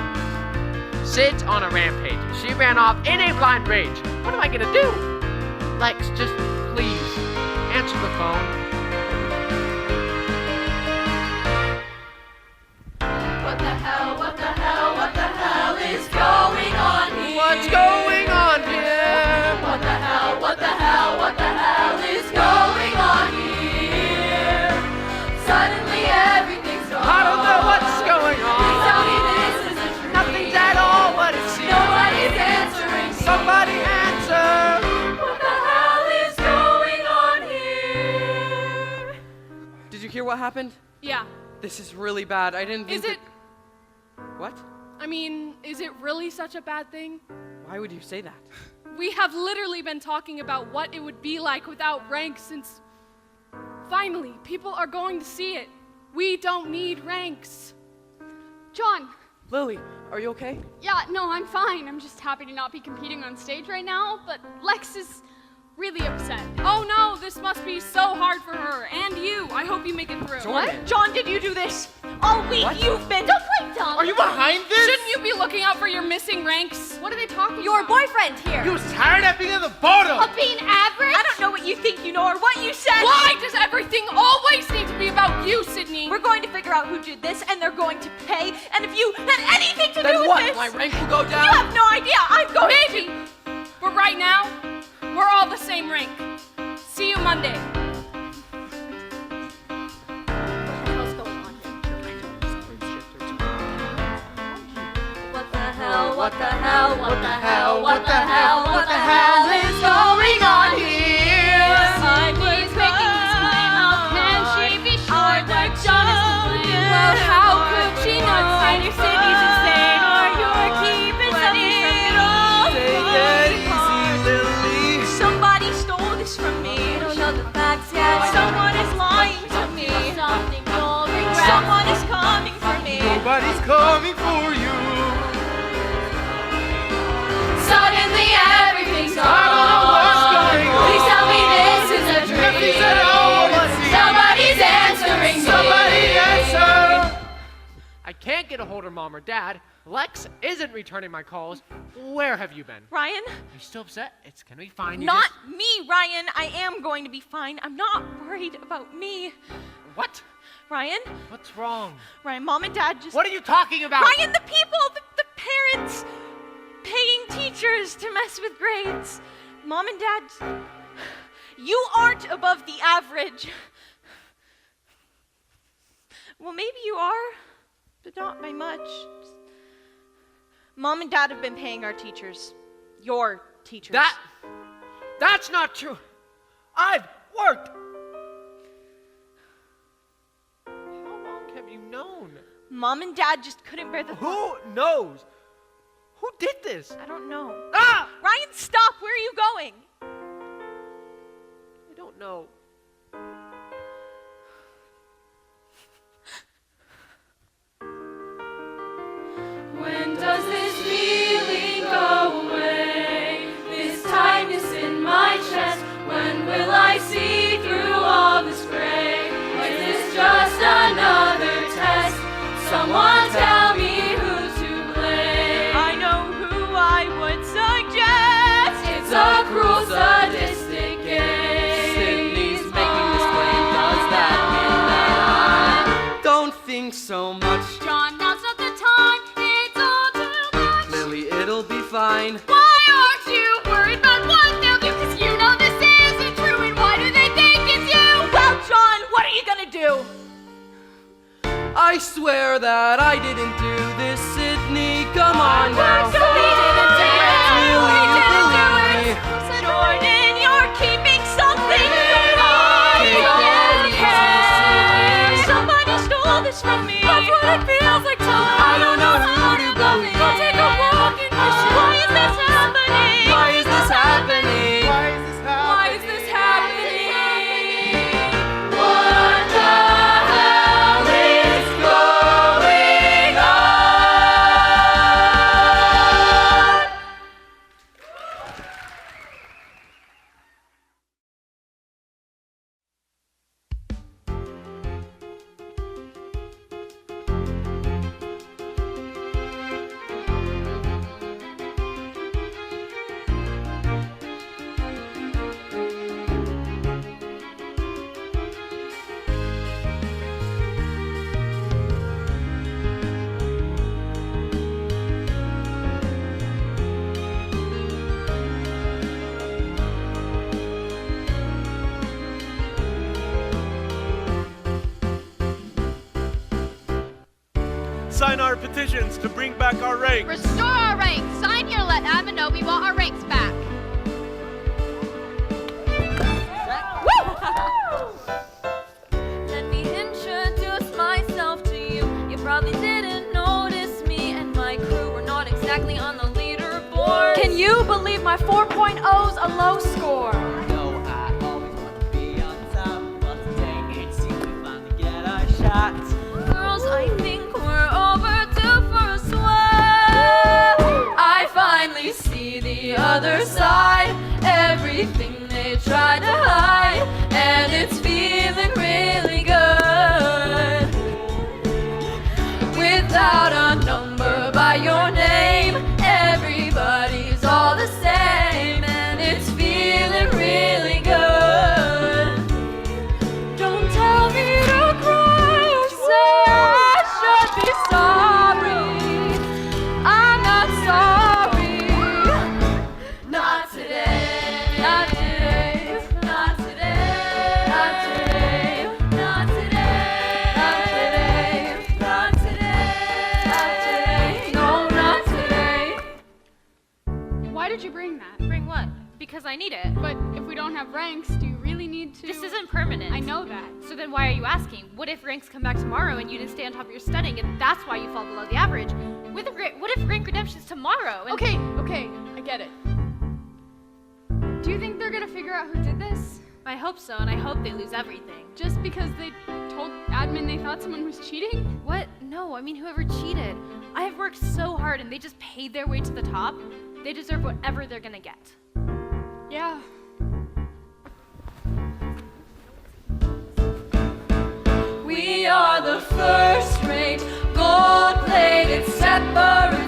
Sid's on a rampage. She ran off in a blind rage. What am I gonna do? Lex, just please, answer the phone. What the hell, what the hell, what the hell is going on here? What's going on here? What the hell, what the hell, what the hell is going on here? Suddenly everything's gone. I don't know what's going on. Please tell me this is a dream. Nothing's at all what it seems. Nobody's answering me. Somebody answer. What the hell is going on here? Did you hear what happened? Yeah. This is really bad. I didn't think Is it? What? I mean, is it really such a bad thing? Why would you say that? We have literally been talking about what it would be like without ranks since... Finally, people are going to see it. We don't need ranks. John! Lily, are you okay? Yeah, no, I'm fine. I'm just happy to not be competing on stage right now, but Lex is really upset. Oh no, this must be so hard for her. And you. I hope you make it through. Jordan. John, did you do this? All week What? you've been... Don't play dumb. Are you behind this? Shouldn't you be looking out for your missing ranks? What are they talking Your about? boyfriend here. You was tired of being at the bottom. Of being average? I don't know what you think you know or what you said. Why does everything always need to be about you, Sydney? We're going to figure out who did this, and they're going to pay. And if you had anything to Then do with what? this, My rank will go down? you have no idea. I'm going Maybe. But right now, we're all the same rank. See you Monday. What the hell, what the hell, what the hell, what the hell, what the hell is going on here? Sydney's making this claim. How can she be sure that John is to blame? Well, how could she not say Either Sydney's insane or you're keeping something from me. Take it easy, Lily. Somebody stole this from me. I don't know the facts yet. Someone is lying to me. Something you'll regret. Someone is coming for me. Nobody's coming for you. Suddenly everything's gone. I don't know what's going on. Please tell me this is a dream. Nothing's at all what it seems. Somebody's answering me. Somebody answer. I can't get a hold of Mom or Dad. Lex isn't returning my calls. Where have you been? Ryan? Are you still upset? It's gonna be fine. You Not just... me, Ryan. I am going to be fine. I'm not worried about me. What? Ryan? What's wrong? Ryan, Mom and Dad just... What are you talking about? Ryan, the people, the parents paying teachers to mess with grades. Mom and Dad, you aren't above the average. Well, maybe you are, but not by much. Mom and Dad have been paying our teachers. Your teachers. That's not true. I've worked. How long have you known? Mom and Dad just couldn't bear the Who knows? Who did this? I don't know. Ah! Ryan, stop! Where are you going? I don't know. When does this feeling go away? This tightness in my chest. When will I see through all this gray? Is this just another test? Someone tell me who's to blame. I know who I would suggest. It's a cruel, sadistic game. Sydney's making this claim. Does that mean that I don't think so much? John, now's not the time. It's all too much. Lily, it'll be fine. Why aren't you worried about what they'll do? 'Cause you know this isn't true, and why do they think it's you? Well, John, what are you gonna do? I swear that I didn't do this, Sydney. Come on now. We didn't do it. Will We you didn't do believe it. me? Jordan, you're keeping something from me. Take Don't it care. easy. Somebody stole this from me. That's what it feels like to I don't know who to believe. Go take a walk in the Why is this happening? Why is this happening? Why is this happening? What the hell is going on? Sign our petitions to bring back our rank. Restore our ranks. Sign here, let Admin know we want our ranks back. Let me introduce myself to you. You probably didn't notice me and my crew. We're not exactly on the leaderboard. Can you believe my 4.0's a low score? No, I always want to be on top, but today it seems we finally get our shot. Girls, I think we're overdue for a swell. I finally see the other side. Everything they tried to hide, and it's feeling really good. Without a number by your name, everybody's all the same, and it's feeling really good. Don't tell me to cry or say I should be sorry. I'm not sorry. Not today. Not today. Not today. Not today. Not today. Not today. Not today. Not today. No, not today. Why did you bring that? Bring what? Because I need it. But if we don't have ranks, do you really need to? This isn't permanent. I know that. So then why are you asking? What if ranks come back tomorrow and you didn't stay on top of your studying, and that's why you fall below the average? What if rank redemption's tomorrow? And Okay, I get it. Do you think they're gonna figure out who did this? I hope so, and I hope they lose everything. Just because they told admin they thought someone was cheating? What? No, I mean whoever cheated. I have worked so hard and they just paid their way to the top. They deserve whatever they're gonna get. Yeah. We are the first rate, gold-plated, separate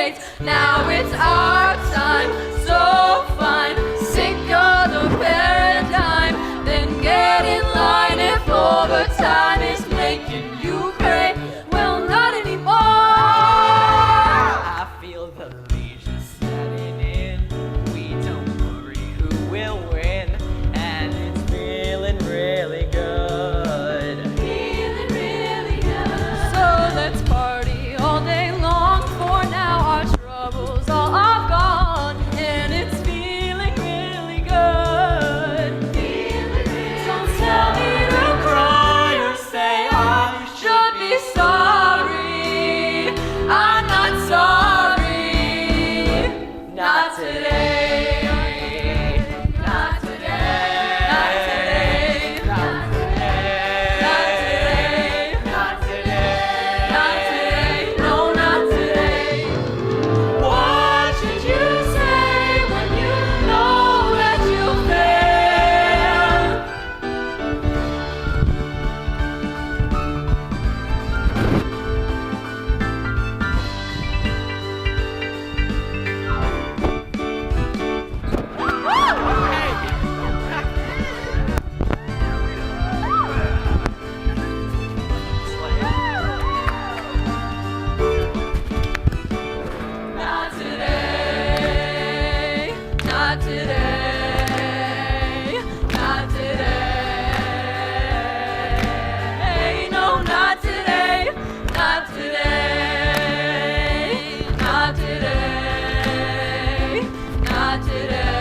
grades. Now it's our time, so fine. Sick of the paradigm. Then get in line if overtime is making you pray. Well, not anymore. I feel the leisure setting in. We don't worry who will win, and it's feeling really good. Feeling really good. So let's party all day long. For now our troubles all are gone, and it's feeling really good. Feeling really good. Don't tell me to cry or say I should be sorry. I'm not sorry. Not today. Not today. Not today. Not today. Not today. Not today. No, not today. What should you say when you know that you failed? Not today. Not today. Not today. No, not today. Not today. Not today. Not today.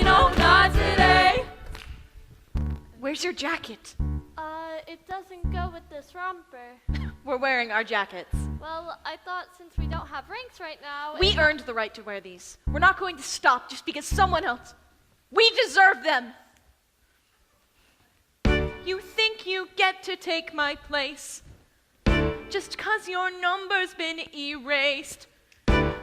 No, not today. Where's your jacket? It doesn't go with this romper. We're wearing our jackets. Well, I thought since we don't have ranks right now. We earned the right to wear these. We're not going to stop just because someone else. We deserve them. You think you get to take my place just 'cause your number's been erased.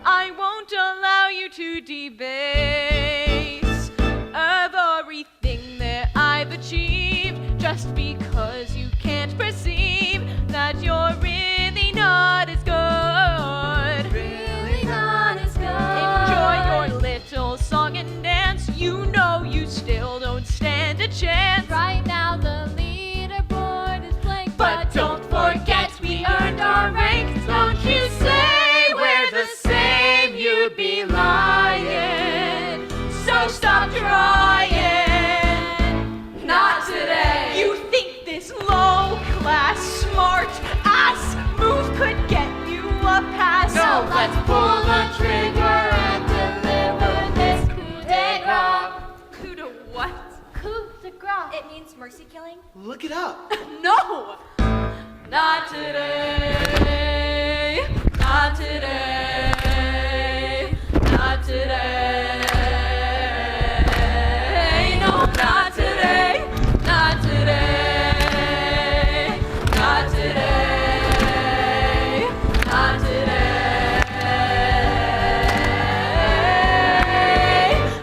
I won't allow you to debase everything that I've achieved just because you can't perceive that you're really not as good. Really not as good. Enjoy your little song and dance. You know you still don't stand a chance. Right now the leaderboard is blank. But don't forget we earned our rank. Don't you say we're the same, you'd be lying. So stop trying. Not today. You think this low-class, smart-ass move could get you a pass? So let's pull the trigger and deliver this coup de grace. Coup de what? Coup de grace. It means mercy killing. Look it up. No! Not today. Not today. Not today. No, not today. Not today. Not today. Not today.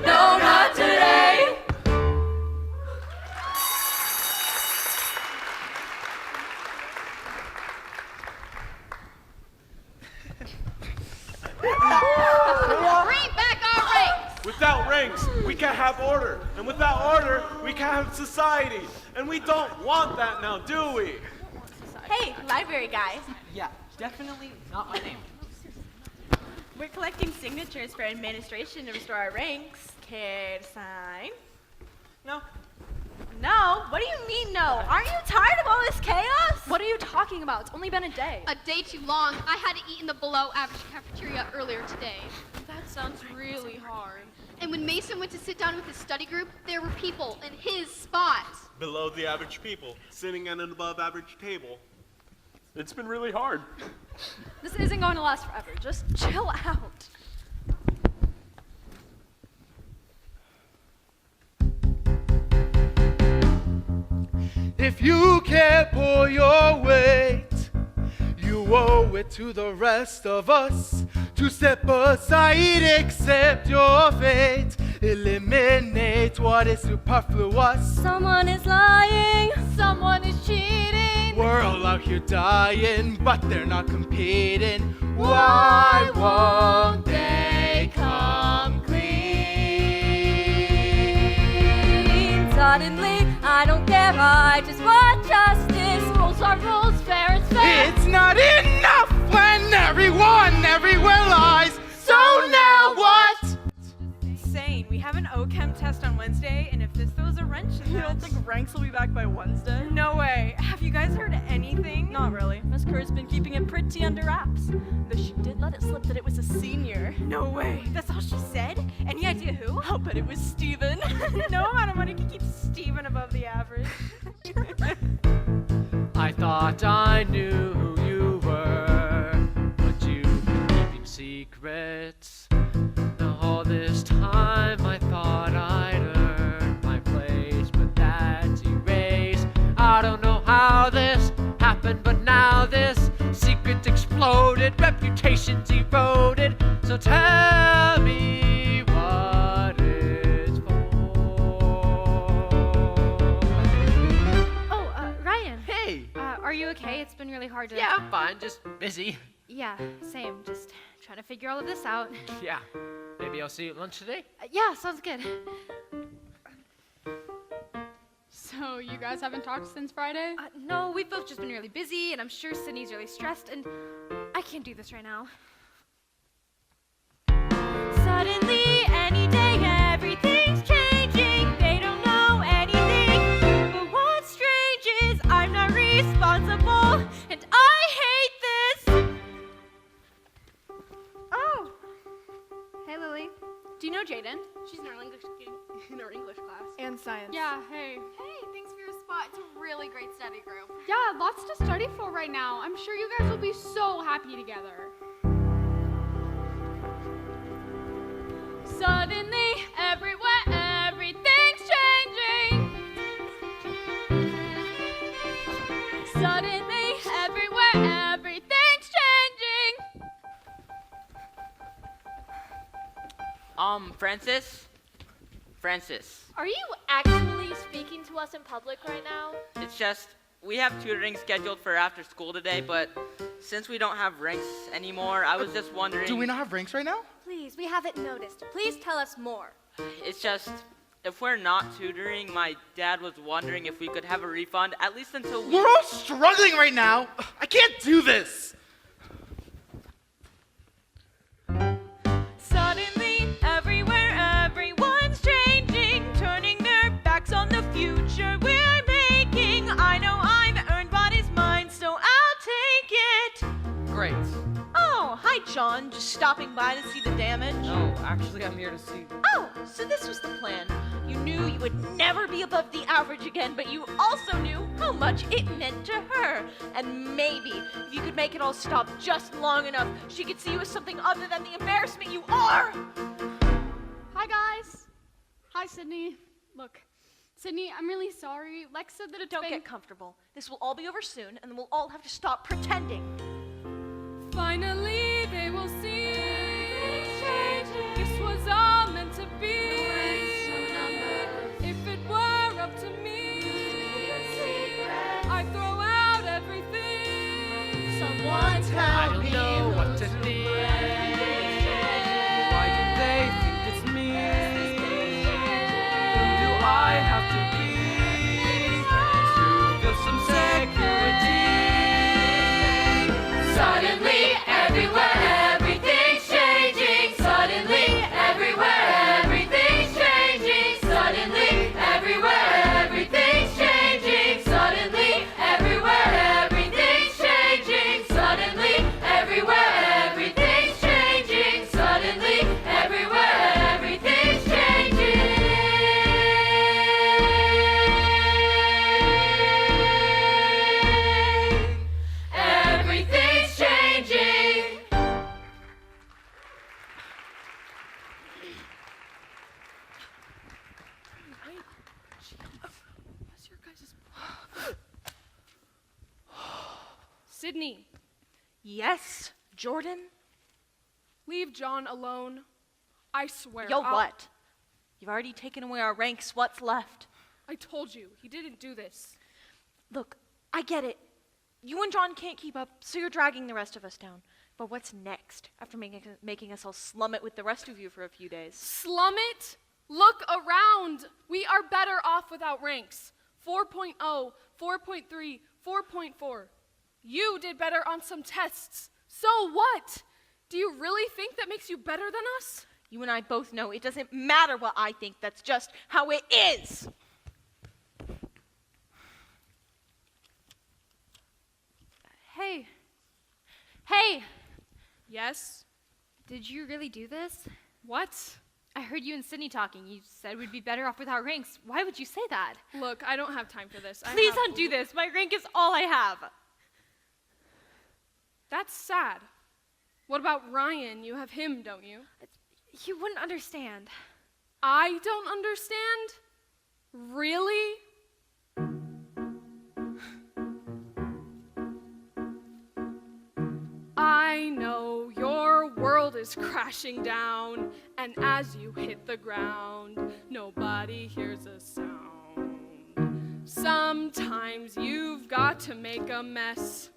No, not today. Bring back our ranks! Without ranks, we can't have order. And without order, we can't have society. And we don't want that now, do we? Hey, library guys. Yeah, definitely not my name. We're collecting signatures for administration to restore our ranks. Care to sign? No. No? What do you mean no? Aren't you tired of all this chaos? What are you talking about? It's only been a day. A day too long. I had to eat in the below average cafeteria earlier today. That sounds really hard. And when Mason went to sit down with his study group, there were people in his spot. Below the average people, sitting at an above average table. It's been really hard. This isn't going to last forever. Just chill out. If you can't pull your weight, you owe it to the rest of us to step aside, accept your fate, eliminate what is superfluous. Someone is lying. Someone is cheating. We're all out here dying, but they're not competing. Why won't they come clean? Suddenly, I don't care, I just want justice. Rules are rules, fair is fair. It's not enough when everyone everywhere lies. So now what? Insane. We have an OChem test on Wednesday, and if this throws a wrench in You that... don't think Ranks will be back by Wednesday? No way. Have you guys heard anything? Not really. Miss Kerr's been keeping it pretty under wraps. Though she did let it slip that it was a senior. No way. That's all she said? Any idea who? I'll bet it was Steven. No amount of money can keep Steven above the average. I thought I knew who you were, but you've been keeping secrets. Now all this time I thought I'd earned my place, but that's erased. I don't know how this happened, but now this secret exploded, reputation's eroded. So tell me what it's for. Oh, Ryan. Hey! Are you okay? It's been really hard to... Yeah, I'm fine, just busy. Yeah, same. Just trying to figure all of this out. Yeah. Maybe I'll see you at lunch today? Yeah, sounds good. So, you guys haven't talked since Friday? No, we've both just been really busy, and I'm sure Sydney's really stressed, and I can't do this right now. Suddenly, any day, everything's changing. They don't know anything. But what's strange is I'm not responsible, and I hate this. Oh! Hey, Lily. Do you know Jaden? She's in our English class. And science. Yeah, hey. Hey, thanks for your spot. It's a really great study group. Yeah, lots to study for right now. I'm sure you guys will be so happy together. Suddenly, everywhere, everything's changing. Suddenly, everywhere, everything's changing. Francis? Francis. Are you actually speaking to us in public right now? It's just, we have tutoring scheduled for after school today, but since we don't have ranks anymore, I was just wondering... Do we not have ranks right now? Please, we haven't noticed. Please tell us more. It's just, if we're not tutoring, my dad was wondering if we could have a refund, at least until we... We're all struggling right now. I can't do this. Suddenly, everywhere, everyone's changing, turning their backs on the future we're making. I know I've earned what is mine, so I'll take it. Great. Oh, hi, John. Just stopping by to see the damage. No, actually, I'm here to see. Oh, so this was the plan. You knew you would never be above the average again, but you also knew how much it meant to her. And maybe if you could make it all stop just long enough, she could see you as something other than the embarrassment you are. Hi, guys. Hi, Sydney. Look, Sydney, I'm really sorry. Lex said that it's Don't get comfortable. This will all be over soon, and then we'll all have to stop pretending. Finally, they will see. This was all meant to be. If it were up to me, I'd throw out everything. Someone tell me. I don't know what to think. Why do they think it's me? Who do I have to be to feel some security? Suddenly, everywhere, everything's changing. Suddenly, everywhere, everything's changing. Suddenly, everywhere, everything's changing. Suddenly, everywhere, everything's changing. Suddenly, everywhere, everything's changing. Suddenly, everywhere, everything's changing. Everything's changing. Sydney, Yes, Jordan? leave John alone. I swear. Yo, I'll- what? You've already taken away our ranks. What's left? I told you, he didn't do this. Look, I get it. You and John can't keep up, so you're dragging the rest of us down. But what's next after making us all slum it with the rest of you for a few days? Slum it? Look around. We are better off without ranks. 4.0, 4.3, 4.4. You did better on some tests. So what? Do you really think that makes you better than us? You and I both know it doesn't matter what I think. That's just how it is. Hey. Hey! Yes? Did you really do this? What? I heard you and Sydney talking. You said we'd be better off without ranks. Why would you say that? Look, I don't have time for this. Please don't do this. My rank is all I have. That's sad. What about Ryan? You have him, don't you? You wouldn't understand. I don't understand? Really? I know your world is crashing down, and as you hit the ground, nobody hears a sound. Sometimes you've got to make a mess.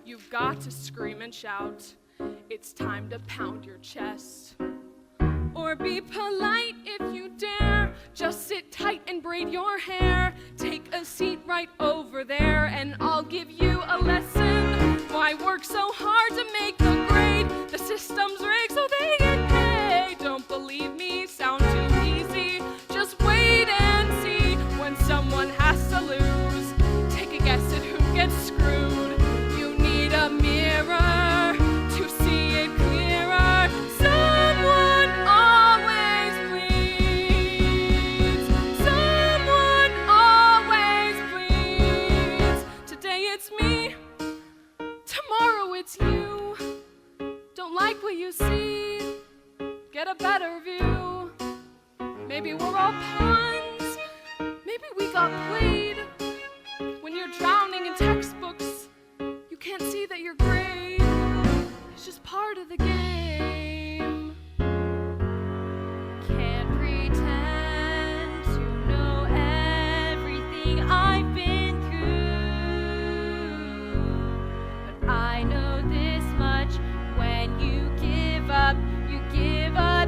You've got to scream and shout. It's time to pound your chest. Or be polite if you dare. Just sit tight and braid your hair. Take a seat right over there, and I'll give you a lesson. Why work so hard to make the grade? The system's rigged so they get paid. Don't believe me, sound too easy. Just wait and see when someone has to lose. Take a guess at who gets screwed. You need a mirror to see it clearer. Someone always bleeds. Someone always bleeds. Today it's me. Tomorrow it's you. Don't like what you see. Get a better view. Maybe we're all pawns. Maybe we got played. When you're drowning in textbooks, you can't see that your grade is just part of the game. Can't pretend to know everything I've been through. But I know this much: when you give up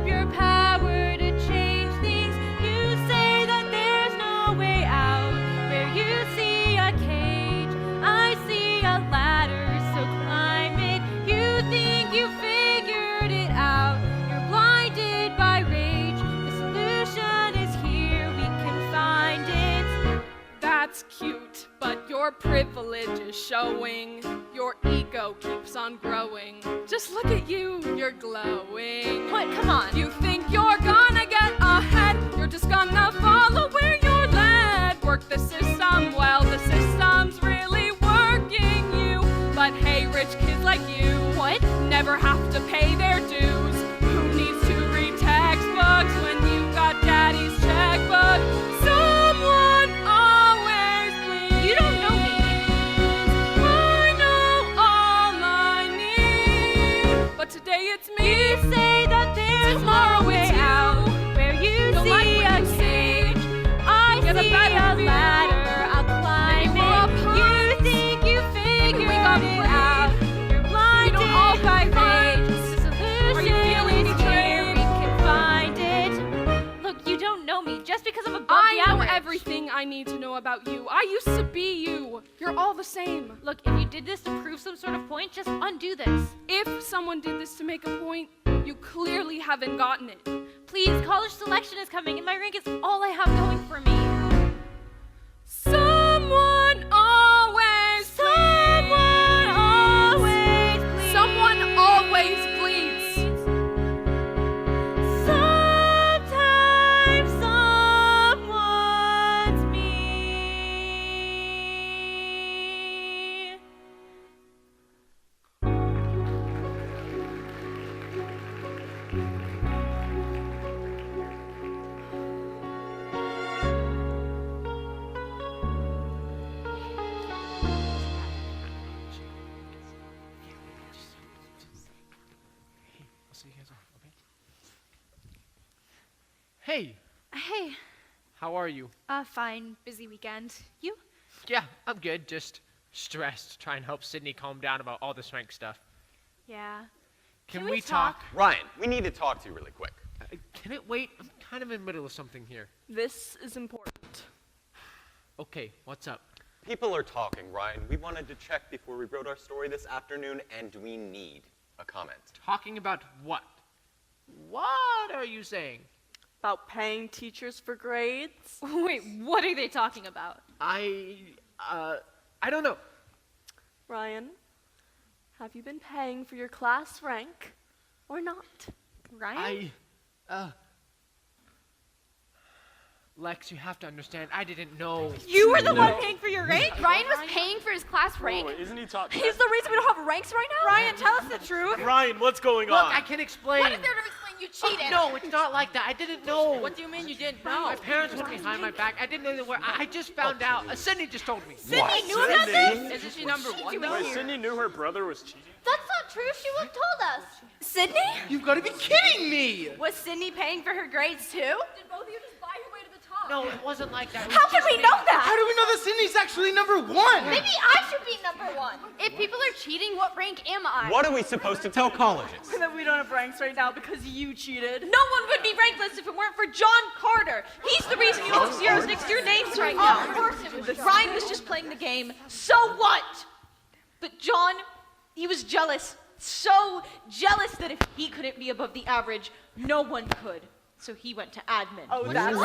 your power to change things. You say that there's no way out. Where you see a cage, I see a ladder, so climb it. You think you figured it out. You're blinded by rage. The solution is here, we can find it. That's cute, but your privilege is showing. Your ego keeps on growing. Just look at you, you're glowing. What? Come on. You think you're gonna get ahead. You're just gonna follow where you're led. Work the system well, the system's really working you. But hey, rich kids like you, what? Never have to pay their dues. Who needs to read textbooks when you've got daddy's checkbook? Someone always bleeds. You don't know me. I know all I need. But today it's me. You say that there's Tomorrow no way it's you. out. Where you Don't see like what a you see. cage, I Get a see better a view. ladder, I'll climb Maybe we're all it. You pawns. think you Maybe we figured got it played. out. You're blinded don't all by have fun. rage. The solution Are you feeling is betrayed? here, we can find it. Look, you don't know me. Just because I'm above I the know average. everything I need to know about you. I used to be you. You're all the same. Look, if you did this to prove some sort of point, just undo this. If someone did this to make a point, you clearly haven't gotten it. Please, college selection is coming, and my rank is all I have going for me. Someone always bleeds. Someone always bleeds. Sometimes someone's me. I'll see you guys off, okay? Hey, Hey, how are you? fine. Busy weekend. You? Yeah, I'm good. Just stressed trying to help Sydney calm down about all this rank stuff. Yeah. Can we talk? Ryan, we need to talk to you really quick. Can it wait? I'm kind of in the middle of something here. This is important. Okay, what's up? People are talking, Ryan. We wanted to check before we wrote our story this afternoon, and we need a comment. Talking about what? What are you saying? About paying teachers for grades. Wait, what are they talking about? I don't know. Ryan, have you been paying for your class rank or not? Ryan? Lex, you have to understand, I didn't know. You were the one paying for your rank? Ryan was paying for his class rank. Wait, isn't he talking? He's the reason we don't have ranks right now? Ryan, tell us the truth. Ryan, what's going Look, on? I can explain. What is there to explain? You cheated. No, it's not like that. I didn't know. What do you mean you didn't know? My parents were behind my back. I didn't know they were. I just found out. Sydney just told me. Sydney knew about this? Isn't she number one? Wait, Sydney knew her brother was cheating? That's not true. She would have told us. Sydney? You've got to be kidding me! Was Sydney paying for her grades too? Did both of you just buy your way to the top? No, it wasn't like that. How could we know that? How do we know that Sydney's actually number one? Maybe I should be number one. If people are cheating, what rank am I? What are we supposed to tell colleges? That we don't have ranks right now because you cheated. No one would be rankless if it weren't for John Carter. He's the reason you have zeros next to your names right now. Of course it was. Ryan was just playing the game. So what? But John, he was jealous. So jealous that if he couldn't be above the average, no one could. So he went to admin. Oh, that's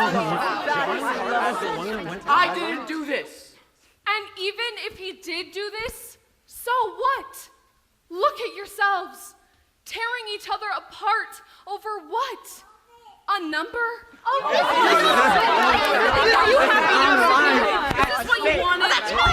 I didn't do this. And even if he did do this, so what? Look at yourselves, tearing each other apart over what? A number? Oh, you happy? Is this what you wanted? That's what I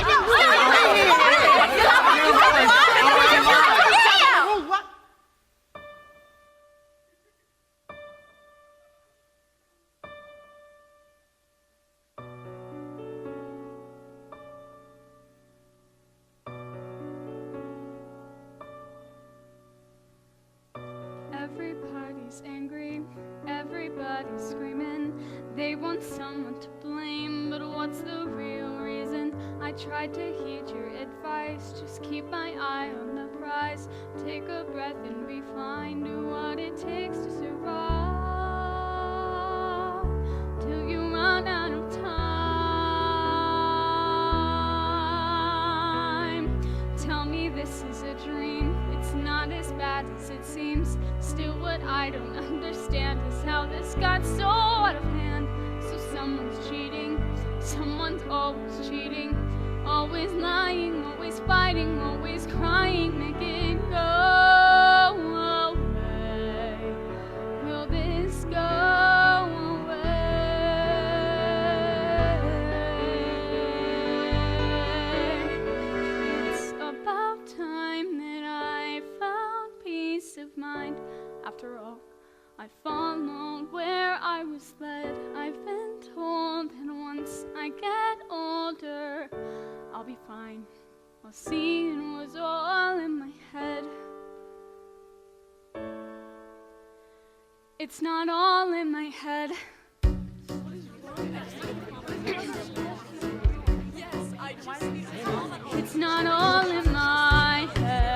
Everybody's angry, everybody's screaming. They want someone to blame, but what's the real reason? I tried to heed your advice, just keep my eye on the prize. Take a breath and be fine, do what it takes to survive, till you run out of time. Tell me this is a dream, it's not as bad as it seems. Still what I don't understand is how this got so out of hand. So someone's cheating, someone's always cheating, always lying, always fighting, always crying. Make it go away. Will this go away? It's about time that I found peace of mind. After all, I followed where I was led. I've been told that once I get older, I'll be fine. Well, seeing was all in my head. It's not all in my head. It's not all in my head.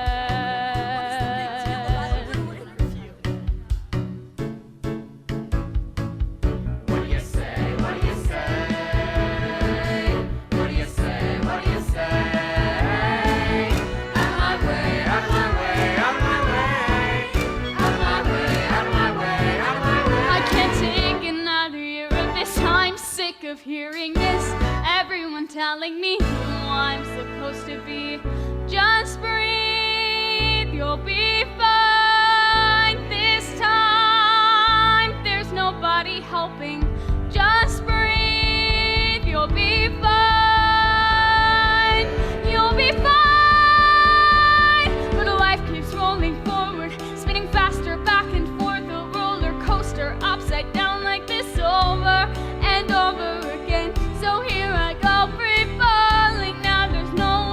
Of hearing this, everyone telling me who I'm supposed to be. Just breathe, you'll be fine this time. There's nobody helping. Just breathe, you'll be fine. You'll be fine. But life keeps rolling forward, spinning faster back and forth. A roller coaster upside down like this over and over again. So here I go, free falling. Now there's no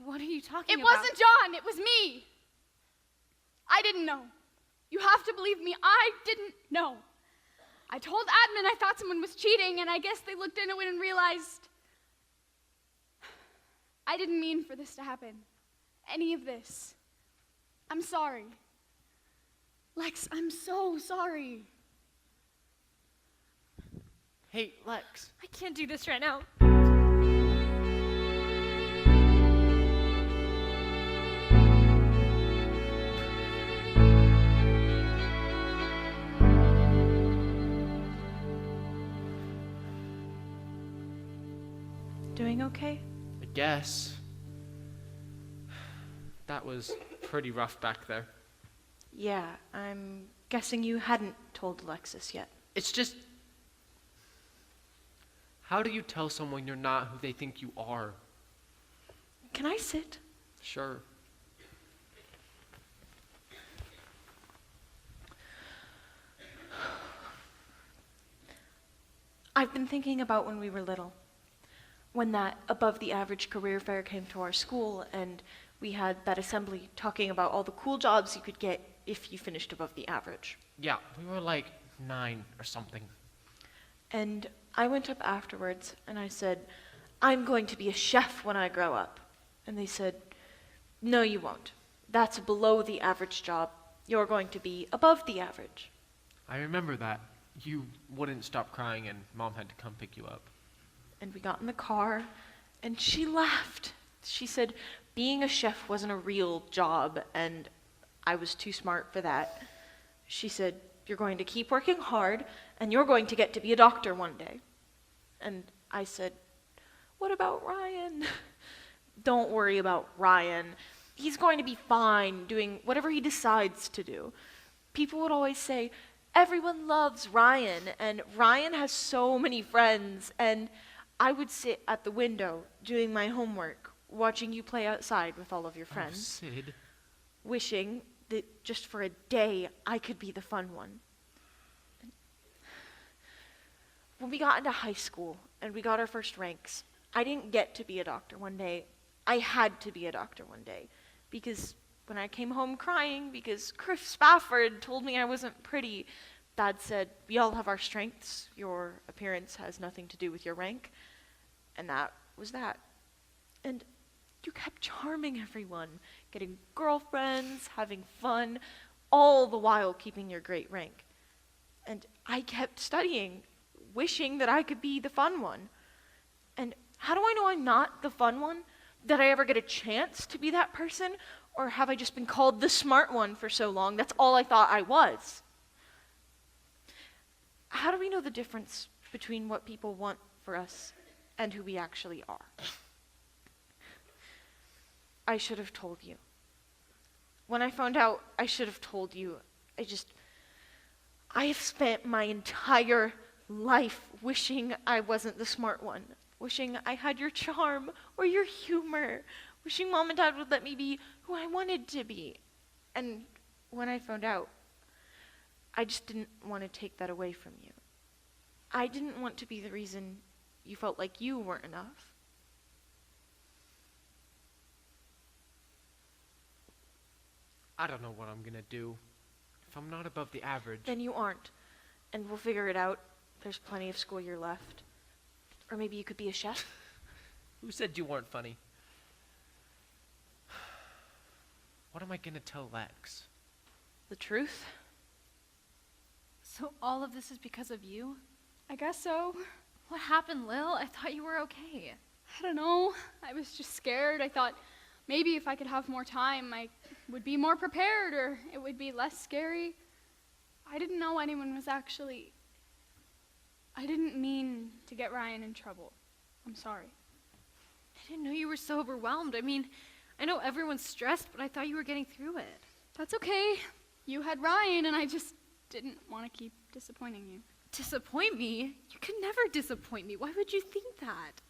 What are you talking It about? wasn't John, it was me. I didn't know. You have to believe me, I didn't know. I told admin I thought someone was cheating, and I guess they looked into it and realized I didn't mean for this to happen. Any of this. I'm sorry. Lex, I'm so sorry. Hey, Lex. I can't do this right now. Doing okay? I guess. That was pretty rough back there. Yeah, I'm guessing you hadn't told Alexis yet. It's just... How do you tell someone you're not who they think you are? Can I sit? Sure. I've been thinking about when we were little. When that above the average career fair came to our school and we had that assembly talking about all the cool jobs you could get if you finished above the average. Yeah, we were like 9 or something. And I went up afterwards and I said, I'm going to be a chef when I grow up. And they said, no, you won't. That's a below the average job. You're going to be above the average. I remember that. You wouldn't stop crying and Mom had to come pick you up. And we got in the car and she laughed. She said being a chef wasn't a real job and I was too smart for that. She said, you're going to keep working hard and you're going to get to be a doctor one day. And I said, what about Ryan? Don't worry about Ryan. He's going to be fine doing whatever he decides to do. People would always say, everyone loves Ryan and Ryan has so many friends. And I would sit at the window doing my homework, watching you play outside with all of your friends. Oh, Sid. Wishing that just for a day I could be the fun one. When we got into high school and we got our first ranks, I didn't get to be a doctor one day. I had to be a doctor one day because when I came home crying because Chris Spafford told me I wasn't pretty, Dad said, we all have our strengths. Your appearance has nothing to do with your rank. And that was that. And you kept charming everyone, getting girlfriends, having fun, all the while keeping your great rank. And I kept studying, wishing that I could be the fun one. And how do I know I'm not the fun one? Did I ever get a chance to be that person? Or have I just been called the smart one for so long? That's all I thought I was. How do we know the difference between what people want for us and who we actually are? I should have told you. When I found out, I should have told you. I have spent my entire life wishing I wasn't the smart one, wishing I had your charm or your humor, wishing Mom and Dad would let me be who I wanted to be. And when I found out, I just didn't want to take that away from you. I didn't want to be the reason you felt like you weren't enough. I don't know what I'm gonna do. If I'm not above the average... Then you aren't. And we'll figure it out. There's plenty of school year left. Or maybe you could be a chef. Who said you weren't funny? What am I gonna tell Lex? The truth? So all of this is because of you? I guess so. What happened, Lil? I thought you were okay. I don't know. I was just scared. I thought maybe if I could have more time, I would be more prepared or it would be less scary. I didn't know anyone was actually... I didn't mean to get Ryan in trouble. I'm sorry. I didn't know you were so overwhelmed. I mean, I know everyone's stressed, but I thought you were getting through it. That's okay. You had Ryan, and I just didn't want to keep disappointing you. Disappoint me? You could never disappoint me. Why would you think that?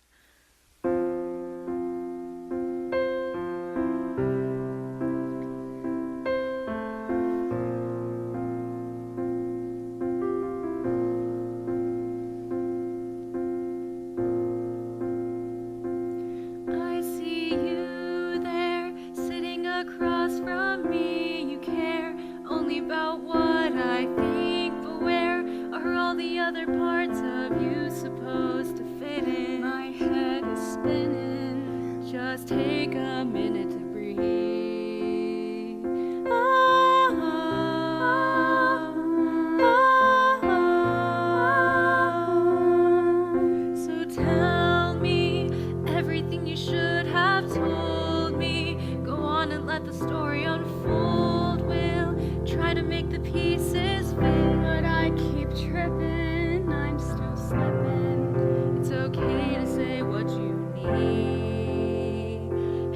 I see you there. Just take a minute to breathe. So tell me everything you should have told me. Go on and let the story unfold. We'll try to make the pieces fit, but I keep tripping. I'm still slipping. It's okay to say what you need.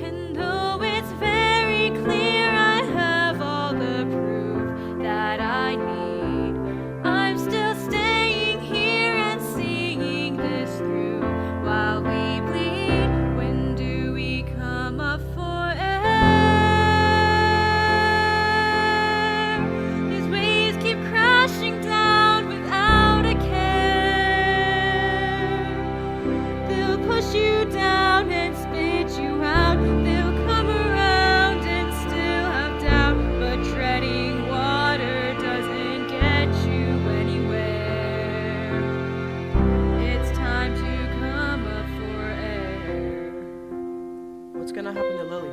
And though it's very clear I have all the proof that I need, I'm still staying here and seeing this through while we bleed. When do we come up for air? These waves keep crashing down without a care. They'll push you down and spit you out. They'll come around and still have doubt. But treading water doesn't get you anywhere. It's time to come up for air. What's gonna happen to Lily?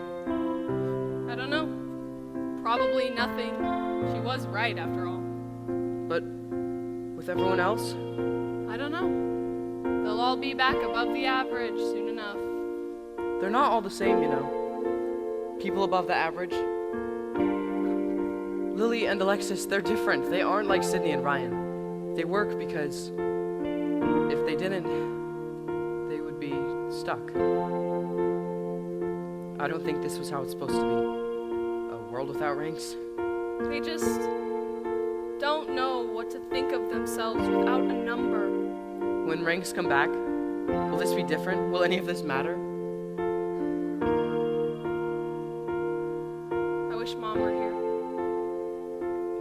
I don't know. Probably nothing. She was right after all. But with everyone else? I don't know. They'll all be back above the average soon enough. They're not all the same, you know. People above the average. Lily and Alexis, they're different. They aren't like Sydney and Ryan. They work because if they didn't, they would be stuck. I don't think this was how it's supposed to be. A world without ranks. They just don't know what to think of themselves without a number. When ranks come back, will this be different? Will any of this matter? I wish Mom were here.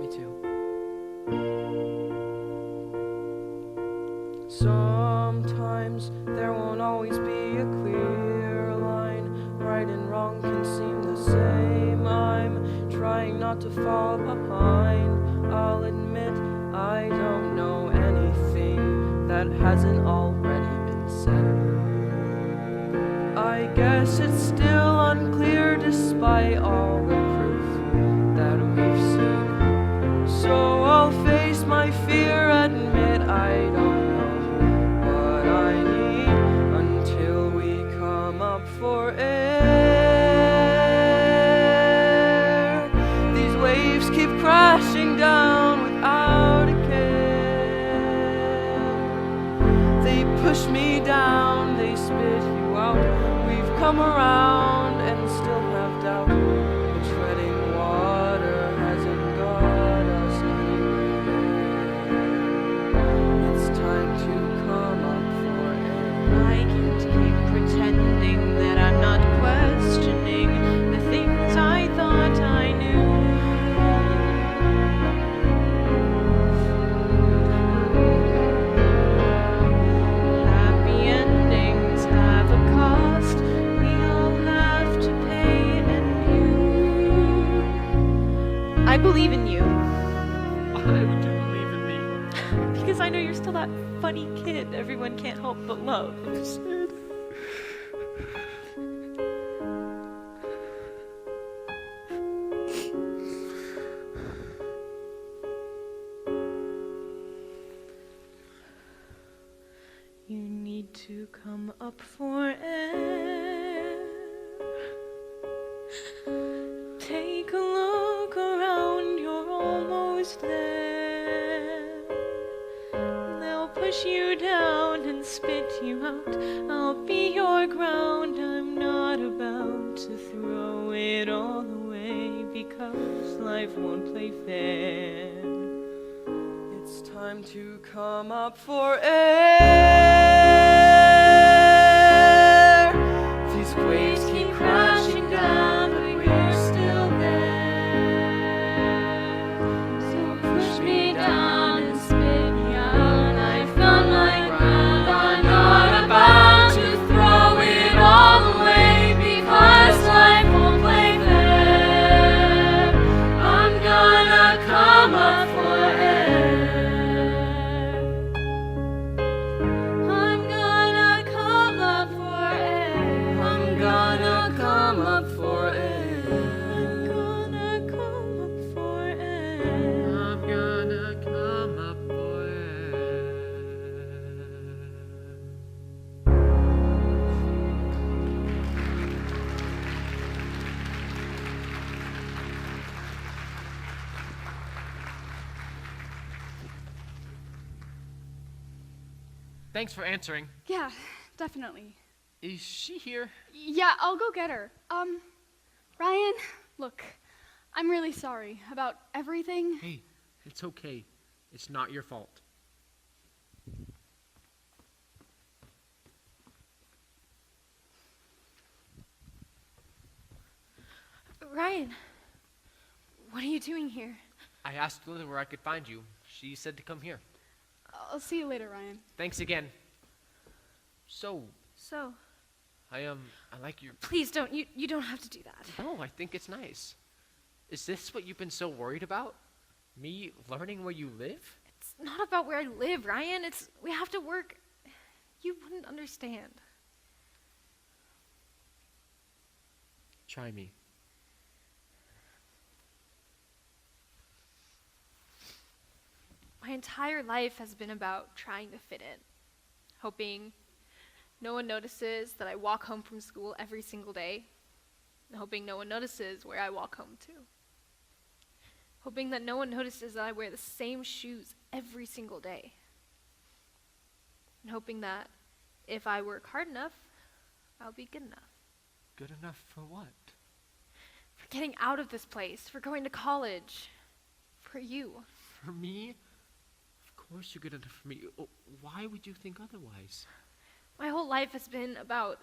Me too. Sometimes there won't always be a clear line. Right and wrong can seem the same. I'm trying not to fall behind. I'll admit I don't know anything that hasn't already been said. I guess it's still unclear despite all the proof that we've seen. So I'll face my fear, admit I don't know what I need until we come up for air. These waves keep crashing down without a care. They push me down, they spit you out. We've come around and still have doubt. The treading water hasn't got us anywhere. It's time to come up for air. I can keep pretending that I'm not questioning the things I thought I knew. Happy endings have a cost we all have to pay, and you, I believe in you. Why would you believe in me? Because I know you're still that funny kid everyone can't help but love. Sid. You need to come up for air. Take a look around, you're almost there. They'll push you down and spit you out. I'll be your ground, I'm not about to throw it all away because life won't play fair. It's time to come up for air. These waves keep crashing down, but we're still there. So push me down and spit me out. I found my ground. I'm not about to throw it all away because life won't play fair. I'm gonna come up for air. I'm Thanks for answering. Yeah, definitely. Is she here? Yeah, I'll go get her. Ryan, look, I'm really sorry about everything. Hey, it's okay. It's not your fault. Ryan, what are you doing here? I asked Lily where I could find you. She said to come here. I'll see you later, Ryan. Thanks again. So, So, I like your... please don't. You don't have to do that. No, I think it's nice. Is this what you've been so worried about? Me learning where you live? It's not about where I live, Ryan. We have to work. You wouldn't understand. Try me. My entire life has been about trying to fit in, hoping no one notices that I walk home from school every single day, and hoping no one notices where I walk home to. Hoping that no one notices that I wear the same shoes every single day. And hoping that if I work hard enough, I'll be good enough. Good enough for what? For getting out of this place, for going to college, for you. For me? Of course you're good enough for me. Oh, why would you think otherwise? My whole life has been about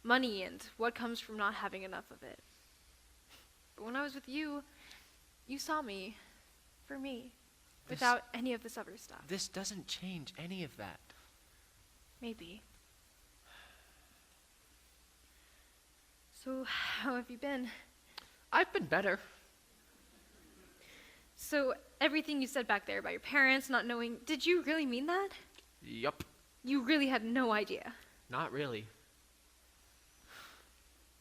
money and what comes from not having enough of it. But when I was with you, you saw me for me, without any of this other stuff. This doesn't change any of that. Maybe. So, how have you been? I've been better. So, everything you said back there about your parents not knowing, did you really mean that? Yup. You really had no idea. Not really.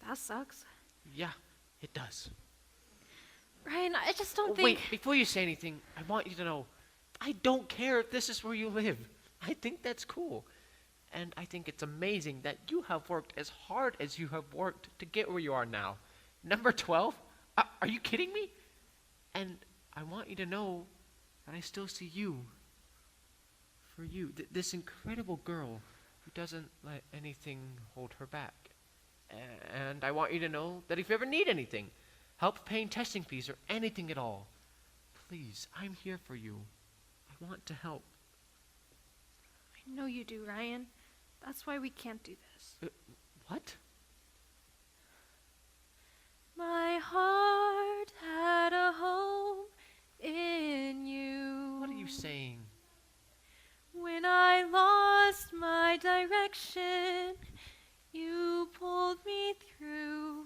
That sucks. Yeah, it does. Ryan, I just don't Wait, think... before you say anything, I want you to know, I don't care if this is where you live. I think that's cool. And I think it's amazing that you have worked as hard as you have worked to get where you are now. Number 12? Are you kidding me? And I want you to know that I still see you. For you, this incredible girl who doesn't let anything hold her back. And I want you to know that if you ever need anything, help paying testing fees or anything at all, please, I'm here for you. I want to help. I know you do, Ryan. That's why we can't do this. What? My heart had a home in you. What are you saying? When I lost my direction, you pulled me through.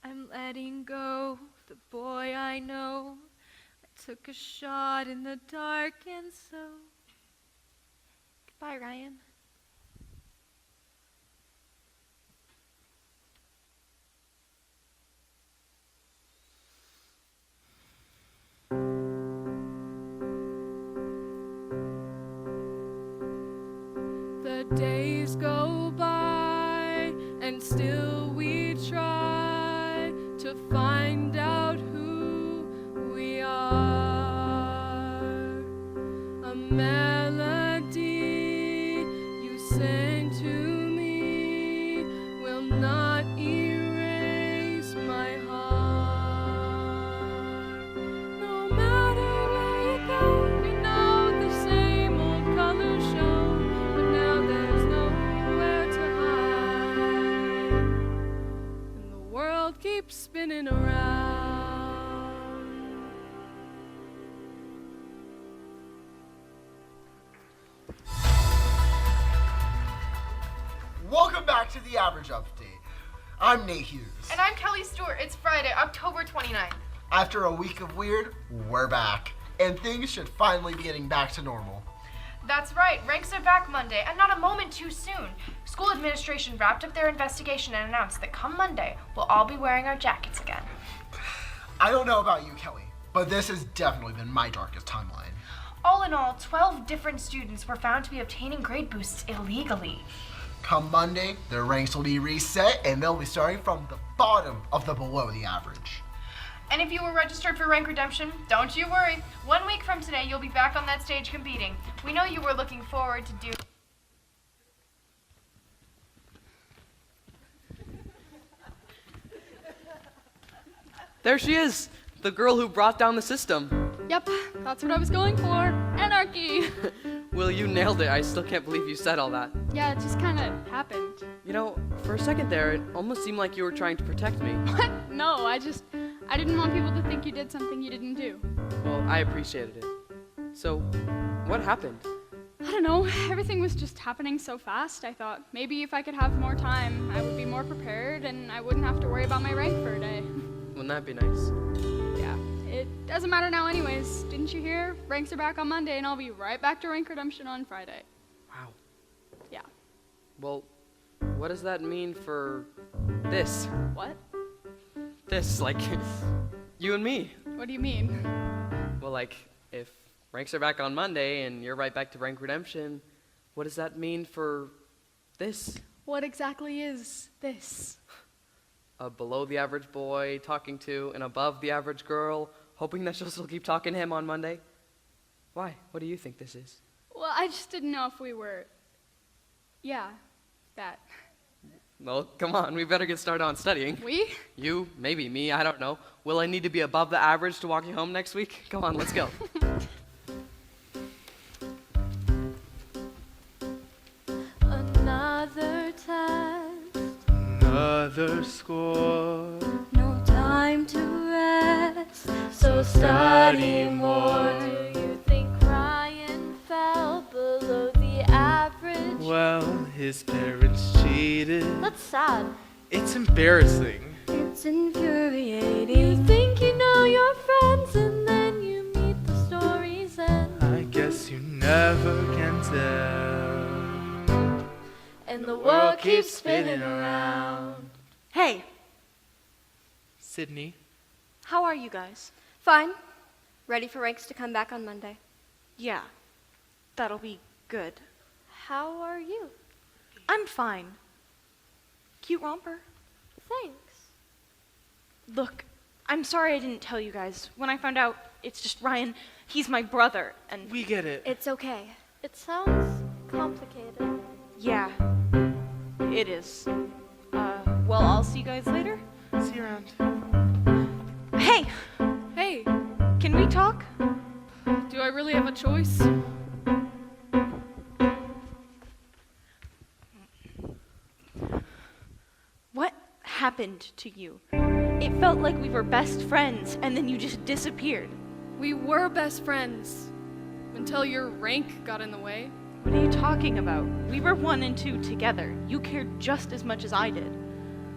I'm letting go of the boy I know. I took a shot in the dark and so... Goodbye, Ryan. The days go by and still we try to find out who we are. A melody you sang to me will not erase my heart. No matter where you go, we know the same old colors show, but now there's nowhere to hide, and the world keeps spinning around. Welcome back to the Average Update. I'm Nate Hughes. And I'm Kelly Stewart. It's Friday, October 29th. After a week of weird, we're back. And things should finally be getting back to normal. That's right, ranks are back Monday, and not a moment too soon. School administration wrapped up their investigation and announced that come Monday, we'll all be wearing our jackets again. I don't know about you, Kelly, but this has definitely been my darkest timeline. All in all, 12 different students were found to be obtaining grade boosts illegally. Come Monday, their ranks will be reset and they'll be starting from the bottom of the below the average. And if you were registered for Rank Redemption, don't you worry. 1 week from today, you'll be back on that stage competing. We know you were looking forward to do. There she is, the girl who brought down the system. Yep, that's what I was going for. Anarchy! Will, you nailed it. I still can't believe you said all that. Yeah, it just kind of happened. You know, for a second there, it almost seemed like you were trying to protect me. What? No, I didn't want people to think you did something you didn't do. Well, I appreciated it. So, what happened? I don't know, everything was just happening so fast. I thought maybe if I could have more time, I would be more prepared and I wouldn't have to worry about my rank for a day. Wouldn't that be nice? Yeah, it doesn't matter now anyways. Didn't you hear? Ranks are back on Monday and I'll be right back to Rank Redemption on Friday. Wow. Yeah. Well, what does that mean for this? What? This, like, you and me. What do you mean? Well, like, if ranks are back on Monday and you're right back to Rank Redemption, what does that mean for this? What exactly is this? A below the average boy talking to an above the average girl, hoping that she'll still keep talking to him on Monday? Why? What do you think this is? Well, I just didn't know if we were... Yeah, that. Well, come on, we better get started on studying. We? You, maybe me, I don't know. Will I need to be above the average to walk you home next week? Come on, let's go. Another test, Another score. no time to rest, so study more. Do you think Ryan fell below the average? Well, his parents cheated. That's sad. It's embarrassing. It's infuriating. You think you know your friends and then you meet the story's end. I guess you never can tell. And the world keeps spinning around. Hey, Sydney. how are you guys? Fine. Ready for ranks to come back on Monday. Yeah, that'll be good. How are you? I'm fine. Cute romper. Thanks. Look, I'm sorry I didn't tell you guys. When I found out it's just Ryan, he's my brother, and We get it. It's okay. It sounds complicated. yeah, it is. Well, I'll see you guys later. See you around. Hey, Hey, can we talk? do I really have a choice? What happened to you? It felt like we were best friends, and then you just disappeared. We were best friends until your rank got in the way. What are you talking about? We were 1 and 2 together. You cared just as much as I did.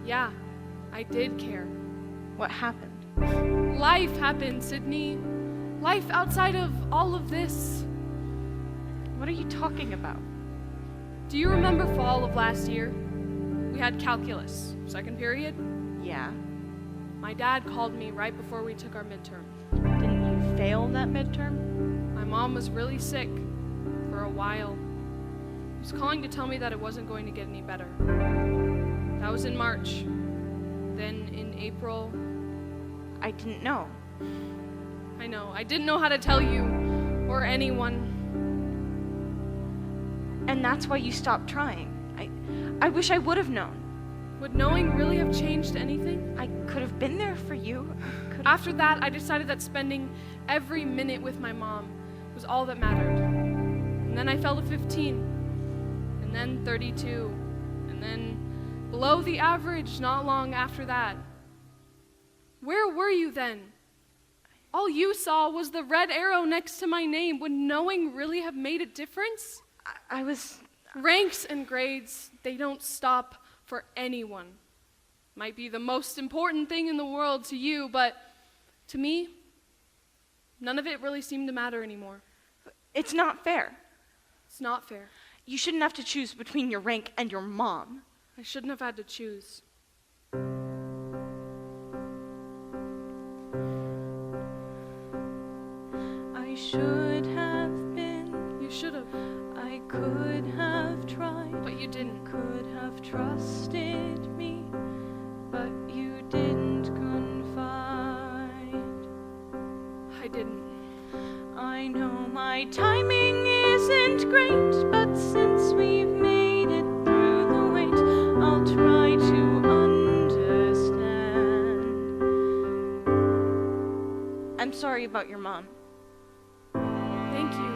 Yeah, I did care. What happened? Life happened, Sydney. Life outside of all of this. What are you talking about? Do you remember fall of last year? We had calculus, second period. Yeah. My dad called me right before we took our midterm. Didn't you fail that midterm? My mom was really sick for a while. He was calling to tell me that it wasn't going to get any better. That was in March. Then in April, I didn't know. I know, I didn't know how to tell you or anyone. And that's why you stopped trying. I wish I would have known. Would knowing really have changed anything? I could have been there for you. After that, I decided that spending every minute with my mom was all that mattered. And then I fell to 15, and then 32, and then below the average not long after that. Where were you then? All you saw was the red arrow next to my name. Would knowing really have made a difference? I was... Ranks and grades, they don't stop for anyone. Might be the most important thing in the world to you, but to me, none of it really seemed to matter anymore. It's not fair. It's not fair. You shouldn't have to choose between your rank and your mom. I shouldn't have had to choose. I should have been. You should have. I could have tried. But you didn't. Could have trusted me, but you didn't confide. My timing isn't great, but since we've made it through the wait, I'll try to understand. I'm sorry about your mom. Thank you.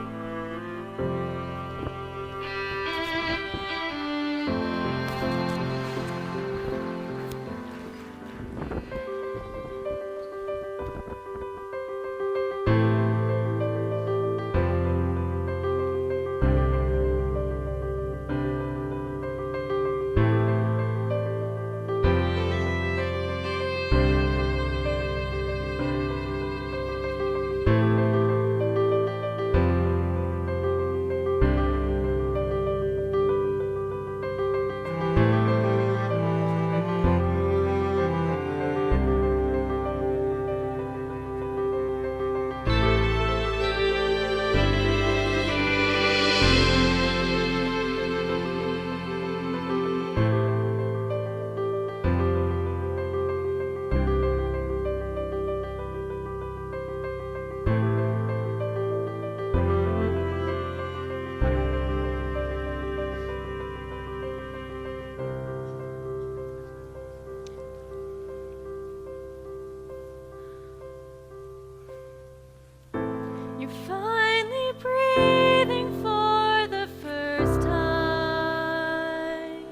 You're finally breathing for the first time.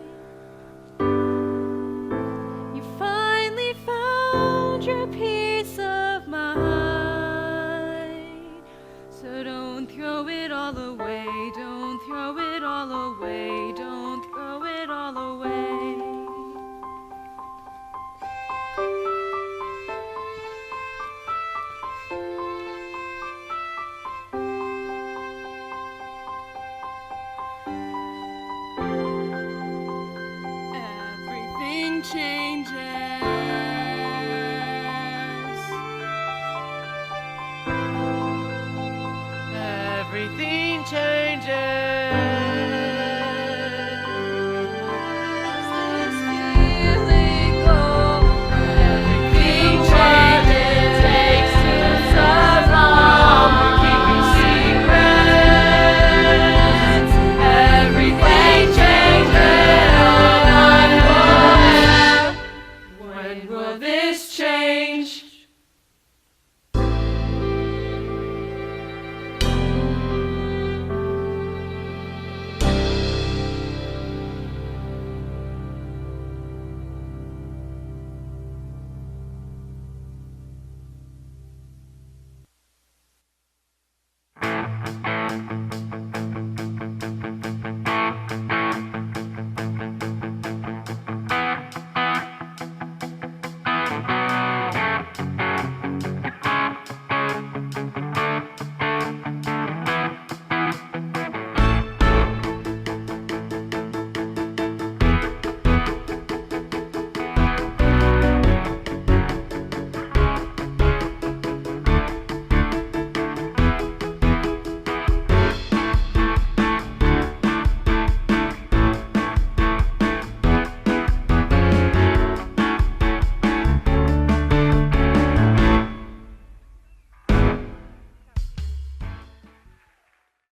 You finally found your peace of mind. So don't throw it all away, don't throw it all away, don't throw it all away. Everything changes. Everything changes. When will this change?